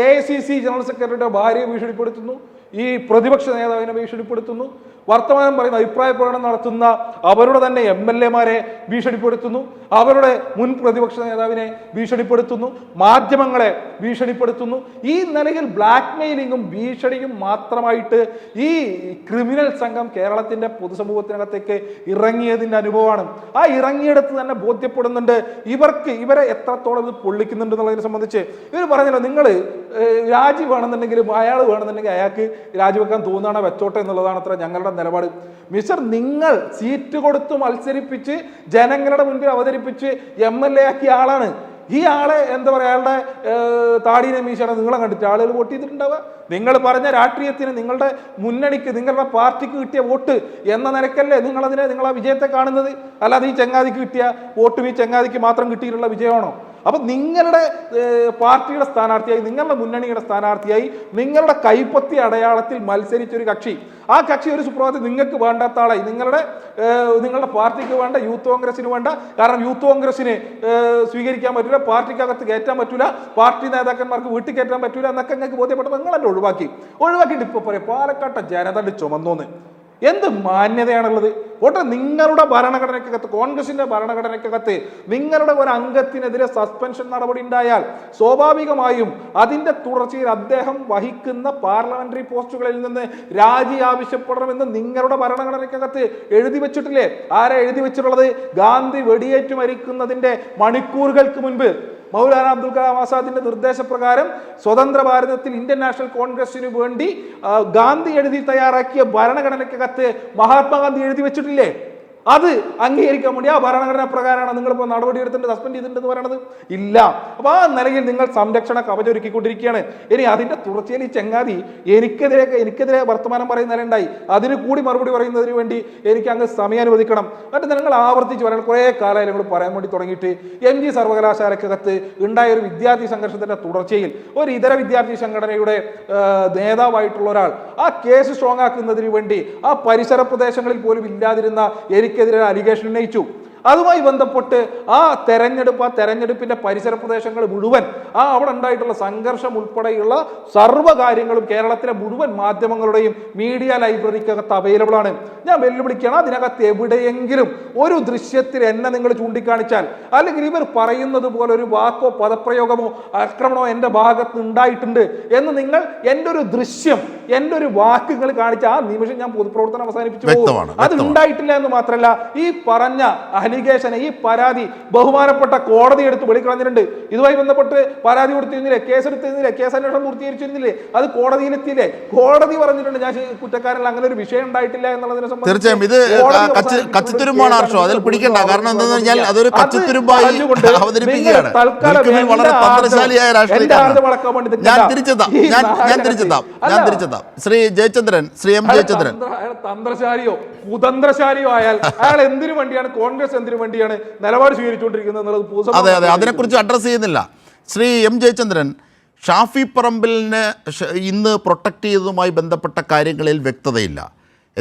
AICC ജനറൽ സെക്രട്ടറിയുടെ ഭാര്യയെ ഭീഷണിപ്പെടുത്തുന്നു, ഈ പ്രതിപക്ഷ നേതാവിനെ ഭീഷണിപ്പെടുത്തുന്നു, വർത്തമാനം പറയുന്ന അഭിപ്രായ പ്രകടനം നടത്തുന്ന അവരുടെ തന്നെ MLA-മാരെ ഭീഷണിപ്പെടുത്തുന്നു, അവരുടെ മുൻ പ്രതിപക്ഷ നേതാവിനെ ഭീഷണിപ്പെടുത്തുന്നു, മാധ്യമങ്ങളെ ഭീഷണിപ്പെടുത്തുന്നു. ഈ നിലയിൽ ബ്ലാക്ക് മെയിലിങ്ങും ഭീഷണിയും മാത്രമായിട്ട് ഈ ക്രിമിനൽ സംഘം കേരളത്തിന്റെ പൊതുസമൂഹത്തിനകത്തേക്ക് ഇറങ്ങിയതിന്റെ അനുഭവമാണ്. ആ ഇറങ്ങിയെടുത്ത് തന്നെ ബോധ്യപ്പെടുന്നുണ്ട് ഇവരെ എത്രത്തോളം ഇത് പൊള്ളിക്കുന്നുണ്ട് എന്നുള്ളതിനെ സംബന്ധിച്ച്. ഇവർ പറഞ്ഞല്ലോ, നിങ്ങൾ രാജി വേണമെന്നുണ്ടെങ്കിലും അയാൾ വേണമെന്നുണ്ടെങ്കിൽ അയാൾക്ക് രാജിവെക്കാൻ തോന്നുകയാണെ വെച്ചോട്ടെ എന്നുള്ളതാണ് അത്ര ഞങ്ങളുടെ നിലപാട്. മിസ്റ്റർ, നിങ്ങൾ സീറ്റ് കൊടുത്ത് മത്സരിപ്പിച്ച് ജനങ്ങളുടെ മുൻപിൽ അവതരിപ്പിച്ച് MLA ആക്കിയ ആളാണ്. ഈ ആളെ എന്താ പറയുക, അയാളുടെ താടീനെ മീശാണ് നിങ്ങളെ കണ്ടിട്ട് ആളുകൾ വോട്ട് ചെയ്തിട്ടുണ്ടാവുക. നിങ്ങൾ പറഞ്ഞ രാഷ്ട്രീയത്തിന്, നിങ്ങളുടെ മുന്നണിക്ക്, നിങ്ങളുടെ പാർട്ടിക്ക് കിട്ടിയ വോട്ട് എന്ന നിലക്കല്ലേ നിങ്ങൾ ആ വിജയത്തെ കാണുന്നത്? അല്ലാതെ ഈ ചങ്ങാതിക്ക് കിട്ടിയ വോട്ടും ഈ ചങ്ങാതിക്ക് മാത്രം കിട്ടിയിട്ടുള്ള വിജയമാണോ? അപ്പൊ നിങ്ങളുടെ പാർട്ടിയുടെ സ്ഥാനാർത്ഥിയായി, നിങ്ങളുടെ മുന്നണിയുടെ സ്ഥാനാർത്ഥിയായി, നിങ്ങളുടെ കൈപ്പത്തി അടയാളത്തിൽ മത്സരിച്ചൊരു കക്ഷി, ആ കക്ഷി ഒരു സുപ്രഭാതത്തിൽ നിങ്ങൾക്ക് വേണ്ടാത്ത ആളായി, നിങ്ങളുടെ പാർട്ടിക്ക് വേണ്ട, യൂത്ത് കോൺഗ്രസിന് വേണ്ട. കാരണം യൂത്ത് കോൺഗ്രസിന് സ്വീകരിക്കാൻ പറ്റില്ല, പാർട്ടിക്കകത്ത് കയറ്റാൻ പറ്റില്ല, പാർട്ടി നേതാക്കന്മാർക്ക് വീട്ടിൽ കയറ്റാൻ പറ്റില്ല എന്നൊക്കെ നിങ്ങൾക്ക് ബോധ്യപ്പെട്ടപ്പോൾ നിങ്ങളെന്നെ ഒഴിവാക്കിയിട്ട് ഇപ്പൊ പറയാം പാലക്കാട്ടെ ജനത ചുമന്നോന്ന്. എന്ത് മാന്യതയാണുള്ളത്? ഓട്ടെ, നിങ്ങളുടെ ഭരണഘടനയ്ക്കകത്ത്, കോൺഗ്രസിന്റെ ഭരണഘടനയ്ക്കകത്ത് നിങ്ങളുടെ ഒരു അംഗത്തിനെതിരെ സസ്പെൻഷൻ നടപടി ഉണ്ടായാൽ സ്വാഭാവികമായും അതിന്റെ തുടർച്ചയിൽ അദ്ദേഹം വഹിക്കുന്ന പാർലമെന്ററി പോസ്റ്റുകളിൽ നിന്ന് രാജി ആവശ്യപ്പെടണമെന്ന് നിങ്ങളുടെ ഭരണഘടനയ്ക്കകത്ത് എഴുതി വെച്ചിട്ടില്ലേ? ആരാ എഴുതി വെച്ചിട്ടുള്ളത്? ഗാന്ധി വെടിയേറ്റ് മരിക്കുന്നതിന്റെ മണിക്കൂറുകൾക്ക് മുൻപ് മൗലാന അബ്ദുൽ കലാം ആസാദിന്റെ നിർദ്ദേശപ്രകാരം സ്വതന്ത്ര ഭാരതത്തിൽ ഇന്ത്യൻ നാഷണൽ കോൺഗ്രസിന് വേണ്ടി ഗാന്ധി എഴുതി തയ്യാറാക്കിയ ഭരണഘടനയ്ക്കകത്ത് മഹാത്മാഗാന്ധി എഴുതി വെച്ചിട്ടില്ലേ? അത് അംഗീകരിക്കാൻ വേണ്ടി ആ ഭരണഘടനാ പ്രകാരമാണ് നിങ്ങളിപ്പോൾ നടപടിയെടുത്തിട്ട് സസ്പെൻഡ് ചെയ്തിട്ടുണ്ടെന്ന് പറയണത്? ഇല്ല. അപ്പൊ ആ നിലയിൽ നിങ്ങൾ സംരക്ഷണ കവചൊരുക്കിക്കൊണ്ടിരിക്കുകയാണ്. ഇനി അതിന്റെ തുടർച്ചയിൽ ഈ ചങ്ങാതി എനിക്കെതിരെ വർത്തമാനം പറയുന്ന നിലയുണ്ടായി, അതിന് കൂടി മറുപടി പറയുന്നതിന് വേണ്ടി എനിക്ക് അങ്ങ് സമയം അനുവദിക്കണം. മറ്റേ നിങ്ങൾ ആവർത്തിച്ച് പറയാൻ കുറേ കാലമായി നിങ്ങൾ പറയാൻ വേണ്ടി തുടങ്ങിയിട്ട് MG സർവകലാശാലക്കകത്ത് ഉണ്ടായ ഒരു വിദ്യാർത്ഥി സംഘർഷത്തിന്റെ തുടർച്ചയിൽ ഒരു ഇതര വിദ്യാർത്ഥി സംഘടനയുടെ നേതാവായിട്ടുള്ള ഒരാൾ ആ കേസ് സ്ട്രോങ് ആക്കുന്നതിന് വേണ്ടി ആ പരിസര പ്രദേശങ്ങളിൽ പോലും ഇല്ലാതിരുന്ന എനിക്കെതിരെ അലിഗേഷൻ ഉന്നയിച്ചു. അതുമായി ബന്ധപ്പെട്ട് ആ തെരഞ്ഞെടുപ്പിന്റെ പരിസര പ്രദേശങ്ങൾ മുഴുവൻ അവിടെ ഉണ്ടായിട്ടുള്ള സംഘർഷം ഉൾപ്പെടെയുള്ള സർവ്വകാര്യങ്ങളും കേരളത്തിലെ മുഴുവൻ മാധ്യമങ്ങളുടെയും മീഡിയ ലൈബ്രറിക്കകത്ത് അവൈലബിൾ ആണ്. ഞാൻ വെല്ലുവിളിക്കുകയാണ്, അതിനകത്ത് എവിടെയെങ്കിലും ഒരു ദൃശ്യത്തിൽ എന്നെ നിങ്ങൾ ചൂണ്ടിക്കാണിച്ചാൽ, അല്ലെങ്കിൽ ഇവർ പറയുന്നത് പോലെ ഒരു വാക്കോ പദപ്രയോഗമോ ആക്രമണമോ എൻ്റെ ഭാഗത്ത് ഉണ്ടായിട്ടുണ്ട് എന്ന് നിങ്ങൾ എൻ്റെ ഒരു ദൃശ്യം, എൻ്റെ ഒരു വാക്കുകൾ കാണിച്ച ആ നിമിഷം ഞാൻ പൊതുപ്രവർത്തനം അവസാനിപ്പിച്ചു പോകും. അത് ഉണ്ടായിട്ടില്ല എന്ന് മാത്രമല്ല, ഈ പറഞ്ഞ അലിഗേഷൻ, ഈ പരാതി ബഹുമാനപ്പെട്ട കോടതി എടുത്ത് വെളിക്കളഞ്ഞിട്ടുണ്ട്. ഇതുമായി ബന്ധപ്പെട്ട് പരാതി കൊടുത്തിരുന്നില്ലേ, കേസെടുത്തിരുന്നില്ലേ, കേസന്വേഷണം പൂർത്തീകരിച്ചിരുന്നില്ലേ, അത് കോടതിയിലെത്തിയില്ലേ? കോടതി പറഞ്ഞിട്ടുണ്ട് ഞാൻ കുറ്റക്കാരൻ, അങ്ങനെ ഒരു വിഷയം ഉണ്ടായിട്ടില്ല എന്നുള്ളതിനെ സംബന്ധിച്ച്. തീർച്ചയായും ഇത് കച്ചിത്തുരുമ്പാണ് ആർഷോ, അതിൽ പിടിക്കണ്ട. കാരണം എന്താണെന്ന് പറഞ്ഞാൽ അതൊരു കച്ചിത്തുരുമ്പായി അവതരിപ്പിക്കുകയാണ്. വളരെ തന്ത്രശാലിയായ രാഷ്ട്രീയക്കാരനാണ്. ഞാൻ തിരിച്ചെത്താം. ശ്രീ എം ജയചന്ദ്രൻ തന്ത്രശാലിയോ കുതന്ത്രശാലിയോ ആയാൽ അയാൾ എന്തിനു വേണ്ടിയാണ്, കോൺഗ്രസ് എന്തിനു വേണ്ടിയാണ് നിലപാട് സ്വീകരിച്ചുകൊണ്ടിരിക്കുന്നത് എന്നുള്ളത് അതെ അതിനെക്കുറിച്ച് അഡ്രസ്സ് ചെയ്യുന്നില്ല. ശ്രീ എം ജയചന്ദ്രൻ, ഷാഫി പറമ്പിലിനെ ഇന്ന് പ്രൊട്ടക്ട് ചെയ്തതുമായി ബന്ധപ്പെട്ട കാര്യങ്ങളിൽ വ്യക്തതയില്ല.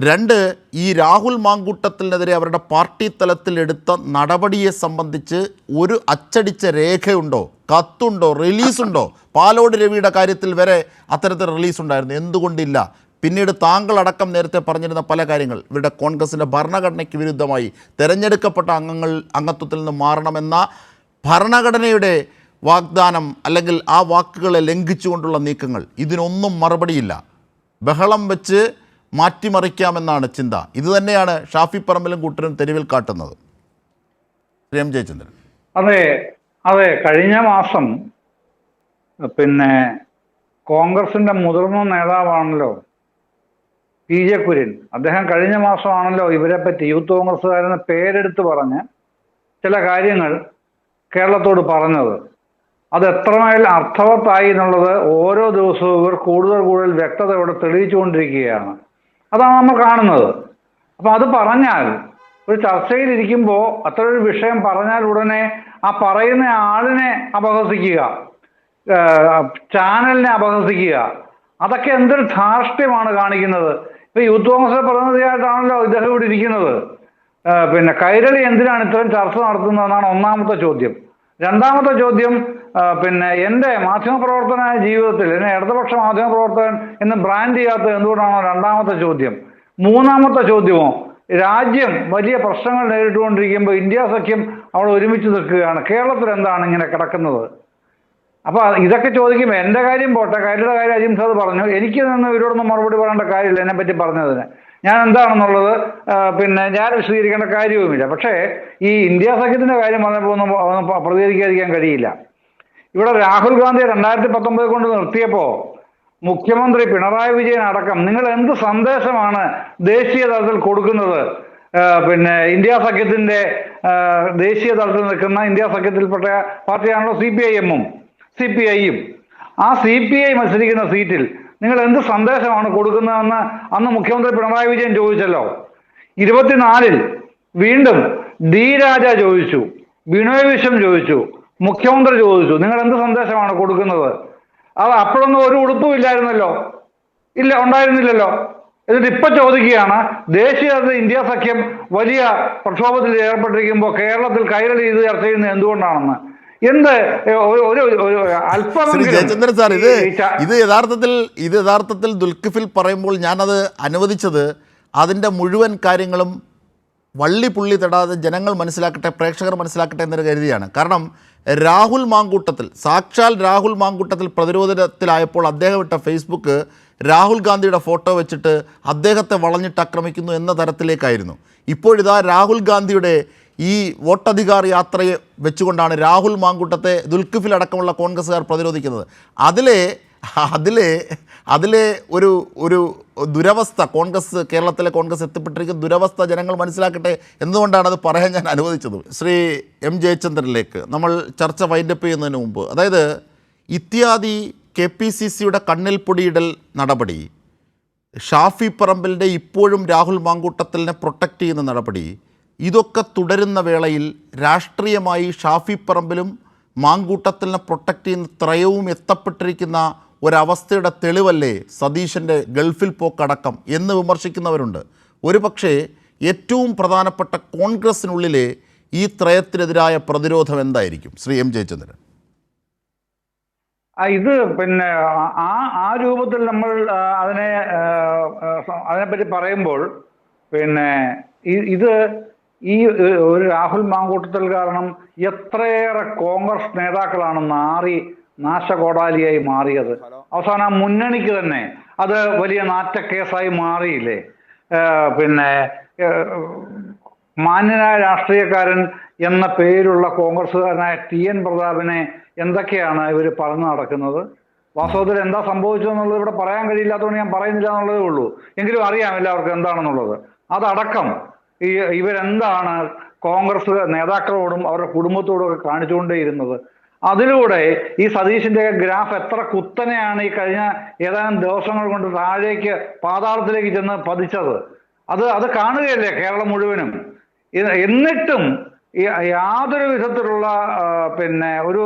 രണ്ട്, ഈ രാഹുൽ മാങ്കൂട്ടത്തിനെതിരെ അവരുടെ പാർട്ടി തലത്തിൽ എടുത്ത നടപടിയെ സംബന്ധിച്ച് ഒരു അച്ചടിച്ച രേഖയുണ്ടോ, കത്തുണ്ടോ, റിലീസുണ്ടോ? പാലോട് രവിയുടെ കാര്യത്തിൽ വരെ അത്തരത്തിൽ റിലീസ് ഉണ്ടായിരുന്നു. എന്തുകൊണ്ടില്ല? പിന്നീട് താങ്കളടക്കം നേരത്തെ പറഞ്ഞിരുന്ന പല കാര്യങ്ങൾ, ഇവരുടെ കോൺഗ്രസിൻ്റെ ഭരണഘടനയ്ക്ക് വിരുദ്ധമായി തിരഞ്ഞെടുക്കപ്പെട്ട അംഗത്വത്തിൽ നിന്ന് മാറണമെന്ന ഭരണഘടനയുടെ വാഗ്ദാനം അല്ലെങ്കിൽ ആ വാക്കുകളെ ലംഘിച്ചുകൊണ്ടുള്ള നീക്കങ്ങൾ, ഇതിനൊന്നും മറുപടിയില്ല. ബഹളം വെച്ച് മാറ്റിമറിക്കാമെന്നാണ് ചിന്ത. ഇത് തന്നെയാണ് ഷാഫി പറമ്പിലും കൂട്ടരും തെരുവിൽ കാട്ടുന്നത്. എം ജയചന്ദ്രൻ. അതെ അതെ, കഴിഞ്ഞ മാസം കോൺഗ്രസിന്റെ മുതിർന്ന നേതാവാണല്ലോ PJ കുര്യൻ. അദ്ദേഹം കഴിഞ്ഞ മാസമാണല്ലോ ഇവരെ പറ്റി, യൂത്ത് കോൺഗ്രസ്സുകാരെന്ന് പേരെടുത്ത് പറഞ്ഞ് ചില കാര്യങ്ങൾ കേരളത്തോട് പറഞ്ഞത്. അത് എത്രമേൽ അർത്ഥവത്തായി എന്നുള്ളത് ഓരോ ദിവസവും ഇവർ കൂടുതൽ വ്യക്തതയോടെ തെളിയിച്ചുകൊണ്ടിരിക്കുകയാണ്. അതാണ് നമ്മൾ കാണുന്നത്. അപ്പൊ അത് പറഞ്ഞാൽ, ഒരു ചർച്ചയിലിരിക്കുമ്പോൾ അത്ര ഒരു വിഷയം പറഞ്ഞാൽ ഉടനെ ആ പറയുന്ന ആളിനെ അപഹസിക്കുക, ചാനലിനെ അപഹസിക്കുക, അതൊക്കെ എന്തൊരു ധാർഷ്ട്യമാണ് കാണിക്കുന്നത്. ഇപ്പൊ യൂത്ത് കോൺഗ്രസ് പ്രതിനിധിയായിട്ടാണല്ലോ ഇദ്ദേഹം ഇവിടെ ഇരിക്കുന്നത്. കൈരളി എന്തിനാണ് ഇത്രയും ചർച്ച നടത്തുന്നതെന്നാണ് ഒന്നാമത്തെ ചോദ്യം. രണ്ടാമത്തെ ചോദ്യം, എൻ്റെ മാധ്യമപ്രവർത്തന ജീവിതത്തിൽ എന്നെ ഇടതുപക്ഷ മാധ്യമപ്രവർത്തകൻ എന്ന് ബ്രാൻഡ് ചെയ്യാത്തത് എന്തുകൊണ്ടാണോ രണ്ടാമത്തെ ചോദ്യം. മൂന്നാമത്തെ ചോദ്യമോ, രാജ്യം വലിയ പ്രശ്നങ്ങൾ നേരിട്ടുകൊണ്ടിരിക്കുമ്പോൾ ഇന്ത്യ സഖ്യം അവിടെ ഒരുമിച്ച് നിൽക്കുകയാണ്, കേരളത്തിൽ എന്താണ് ഇങ്ങനെ കിടക്കുന്നത്? അപ്പൊ ഇതൊക്കെ ചോദിക്കുമ്പോൾ എൻ്റെ കാര്യം പോട്ടെ, കൈരളിയുടെ കാര്യം അജിംസാദ് പറഞ്ഞു, എനിക്ക് നിന്ന് ഇവരോടൊന്നും മറുപടി പറയേണ്ട കാര്യമില്ല എന്നെ പറ്റി പറഞ്ഞതിന്. ഞാൻ എന്താണെന്നുള്ളത് ഞാൻ വിശദീകരിക്കേണ്ട കാര്യവുമില്ല. പക്ഷേ ഈ ഇന്ത്യ സഖ്യത്തിന്റെ കാര്യം പറഞ്ഞപ്പോൾ ഒന്നും പ്രതികരിക്കാതിരിക്കാൻ കഴിയില്ല. ഇവിടെ രാഹുൽ ഗാന്ധി 2019 കൊണ്ട് നിർത്തിയപ്പോ മുഖ്യമന്ത്രി പിണറായി വിജയൻ അടക്കം നിങ്ങൾ എന്ത് സന്ദേശമാണ് ദേശീയ തലത്തിൽ കൊടുക്കുന്നത്? ഇന്ത്യ സഖ്യത്തിന്റെ ദേശീയ തലത്തിൽ നിൽക്കുന്ന ഇന്ത്യ സഖ്യത്തിൽപ്പെട്ട പാർട്ടിയാണല്ലോ CPIM-ഉം CPI-യും. ആ CPI മത്സരിക്കുന്ന സീറ്റിൽ നിങ്ങൾ എന്ത് സന്ദേശമാണ് കൊടുക്കുന്നതെന്ന് അന്ന് മുഖ്യമന്ത്രി പിണറായി വിജയൻ ചോദിച്ചല്ലോ. 24-ൽ വീണ്ടും D രാജ ചോദിച്ചു, ബിനോയ് വിശ്വം ചോദിച്ചു, മുഖ്യമന്ത്രി ചോദിച്ചു, നിങ്ങൾ എന്ത് സന്ദേശമാണ് കൊടുക്കുന്നത്? അത് അപ്പോഴൊന്നും ഒരു ഉടുപ്പും ഇല്ലായിരുന്നല്ലോ, ഇല്ല, ഉണ്ടായിരുന്നില്ലല്ലോ. എന്നിട്ട് ഇപ്പൊ ചോദിക്കുകയാണ്, ദേശീയ തലത്തിൽ ഇന്ത്യ സഖ്യം വലിയ പ്രക്ഷോഭത്തിൽ ഏർപ്പെട്ടിരിക്കുമ്പോൾ കേരളത്തിൽ കൈരളി ഇത് ചർച്ച ചെയ്യുന്നത് എന്തുകൊണ്ടാണെന്ന്. എന്ത് ഒരു ജയചന്ദ്രൻ സാർ, ഇത് യഥാർത്ഥത്തിൽ ദുൽഖിഫിൽ പറയുമ്പോൾ ഞാനത് അനുവദിച്ചത് അതിൻ്റെ മുഴുവൻ കാര്യങ്ങളും വള്ളി പുള്ളി തൊടാതെ ജനങ്ങൾ മനസ്സിലാക്കട്ടെ, പ്രേക്ഷകർ മനസ്സിലാക്കട്ടെ എന്നൊരു കരുതിയാണ്. കാരണം രാഹുൽ മാങ്കൂട്ടത്തിൽ, സാക്ഷാൽ രാഹുൽ മാങ്കൂട്ടത്തിൽ പ്രതിരോധത്തിലായപ്പോൾ അദ്ദേഹം ഇട്ട ഫേസ്ബുക്ക് രാഹുൽ ഗാന്ധിയുടെ ഫോട്ടോ വെച്ചിട്ട് അദ്ദേഹത്തെ വളഞ്ഞിട്ട് ആക്രമിക്കുന്നു എന്ന തരത്തിലേക്കായിരുന്നു. ഇപ്പോഴിതാ രാഹുൽ ഗാന്ധിയുടെ ഈ വോട്ടധികാർ യാത്രയെ വെച്ചുകൊണ്ടാണ് രാഹുൽ മാങ്കൂട്ടത്തെ ദുൽഖിഫിലടക്കമുള്ള കോൺഗ്രസ്സുകാർ പ്രതിരോധിക്കുന്നത്. അതിലെ ഒരു ദുരവസ്ഥ, കേരളത്തിലെ കോൺഗ്രസ് എത്തിപ്പെട്ടിരിക്കുന്ന ദുരവസ്ഥ ജനങ്ങൾ മനസ്സിലാക്കട്ടെ എന്നുകൊണ്ടാണ് അത് പറയാൻ ഞാൻ അനുവദിച്ചത്. ശ്രീ എം ജയചന്ദ്രനിലേക്ക് നമ്മൾ ചർച്ച വൈൻഡപ്പ് ചെയ്യുന്നതിന് മുമ്പ്, അതായത് ഇത്യാദി KPCCയുടെ കണ്ണിൽ പൊടിയിടൽ നടപടി, ഷാഫി പറമ്പിലിൻ്റെ ഇപ്പോഴും രാഹുൽ മാങ്കൂട്ടത്തിനെ പ്രൊട്ടക്റ്റ് ചെയ്യുന്ന നടപടി, ഇതൊക്കെ തുടരുന്ന വേളയിൽ രാഷ്ട്രീയമായി ഷാഫി പറമ്പിലും മാങ്കൂട്ടത്തിനെ പ്രൊട്ടക്റ്റ് ചെയ്യുന്ന ത്രയവും എത്തപ്പെട്ടിരിക്കുന്ന ഒരവസ്ഥയുടെ തെളിവല്ലേ സതീശൻ്റെ ഗൾഫിൽ പോക്കടക്കം എന്ന് വിമർശിക്കുന്നവരുണ്ട്. ഒരു പക്ഷേ ഏറ്റവും പ്രധാനപ്പെട്ട കോൺഗ്രസിനുള്ളിലെ ഈ ത്രയത്തിനെതിരായ പ്രതിരോധം എന്തായിരിക്കും ശ്രീ എം ജയചന്ദ്രൻ? ഇത് ആ രൂപത്തിൽ നമ്മൾ അതിനെപ്പറ്റി പറയുമ്പോൾ ഇത് ഈ ഒരു രാഹുൽ മാങ്കൂട്ടത്തിൽ കാരണം എത്രയേറെ കോൺഗ്രസ് നേതാക്കളാണ് നാശകോടാലിയായി മാറിയത്. അവസാനം മുന്നണിക്ക് തന്നെ അത് വലിയ നാറ്റക്കേസായി മാറിയില്ലേ? മാന്യനായ രാഷ്ട്രീയക്കാരൻ എന്ന പേരുള്ള കോൺഗ്രസ്സുകാരനായ TN പ്രതാപനെ എന്തൊക്കെയാണ് ഇവർ പറഞ്ഞു നടക്കുന്നത്? വാസ്തവത്തിൽ എന്താ സംഭവിച്ചതെന്നുള്ളത് ഇവിടെ പറയാൻ കഴിയില്ലാത്തതുകൊണ്ട് ഞാൻ പറയുന്നില്ല എന്നുള്ളതേ ഉള്ളൂ. എങ്കിലും അറിയാം എല്ലാവർക്കും എന്താണെന്നുള്ളത്. അതടക്കം ഇവരെന്താണ് കോൺഗ്രസ് നേതാക്കളോടും അവരുടെ കുടുംബത്തോടും ഒക്കെ കാണിച്ചുകൊണ്ടേയിരുന്നത്. അതിലൂടെ ഈ സതീശിന്റെ ഗ്രാഫ് എത്ര കുത്തനെയാണ് ഈ കഴിഞ്ഞ ഏതാനും ദിവസങ്ങൾ കൊണ്ട് താഴേക്ക് പാതാളത്തിലേക്ക് ചെന്ന് പതിച്ചത്. അത് കാണുകയല്ലേ കേരളം മുഴുവനും. എന്നിട്ടും ഈ യാതൊരു വിധത്തിലുള്ള പിന്നെ ഒരു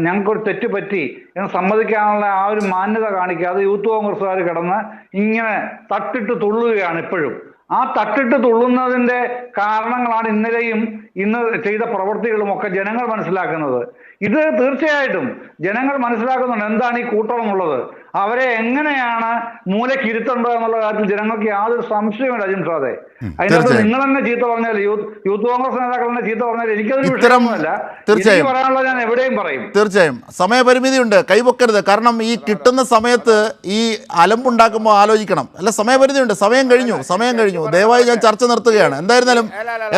ഞങ്ങൾക്കൊരു തെറ്റ് പറ്റി എന്ന് സമ്മതിക്കാനുള്ള ആ ഒരു മാന്യത കാണിക്കാതെ യൂത്ത് കോൺഗ്രസ്സുകാർ കിടന്ന് ഇങ്ങനെ തട്ടിട്ട് തുള്ളുകയാണ് ഇപ്പോഴും. ആ തട്ടിട്ട് തുള്ളുന്നതിന്റെ കാരണങ്ങളാണ് ഇന്നലെയും ഇന്ന് ചെയ്ത പ്രവൃത്തികളും ഒക്കെ ജനങ്ങൾ മനസ്സിലാക്കുന്നത്. ഇത് തീർച്ചയായിട്ടും ജനങ്ങൾ മനസ്സിലാക്കുന്നുണ്ട് എന്താണ് ഈ കൂട്ടം എന്നുള്ളത്. അവരെ എങ്ങനെയാണ് മൂലക്കിരുത്തേണ്ടത് എന്നുള്ള കാര്യത്തിൽ ജനങ്ങൾക്ക് യാതൊരു സംശയമില്ല അജിംഷാദെ. അതിനകത്ത് നിങ്ങൾ തന്നെ ചീത്ത പറഞ്ഞാൽ യൂത്ത് കോൺഗ്രസ് നേതാക്കൾ തന്നെ ചീത്ത പറഞ്ഞാൽ എനിക്കതൊരു വിഷയമൊന്നുമല്ല. എനിക്ക് പറയാനുള്ളത് ഞാൻ എവിടെയും പറയും. തീർച്ചയായും സമയപരിമിതിയുണ്ട്, കൈവക്കരുത്. കാരണം ഈ കിട്ടുന്ന സമയത്ത് ഈ അലമ്പുണ്ടാക്കുമ്പോൾ ആലോചിക്കണം. അല്ല, സമയപരിധിയുണ്ട്. സമയം കഴിഞ്ഞു. ദയവായി ഞാൻ ചർച്ച നിർത്തുകയാണ്.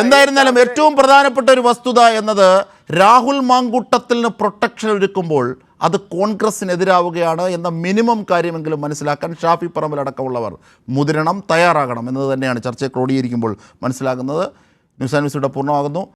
എന്തായിരുന്നാലും ഏറ്റവും പ്രധാനപ്പെട്ട ഒരു വസ്തുത എന്നത് രാഹുൽ മാങ്കൂട്ടത്തിന് പ്രൊട്ടക്ഷൻ ഒരുക്കുമ്പോൾ അത് കോൺഗ്രസിനെതിരാവുകയാണ് എന്ന മിനിമം കാര്യമെങ്കിലും മനസ്സിലാക്കാൻ ഷാഫി പറമ്പിലടക്കമുള്ളവർ മുതിരണം, തയ്യാറാകണം എന്നത് തന്നെയാണ് ചർച്ചയെ ക്രോഡീകരിക്കുമ്പോൾ മനസ്സിലാകുന്നത്. ന്യൂസ് ആൻഡ് വ്യൂസ് ഇവിടെ പൂർണ്ണമാകുന്നു.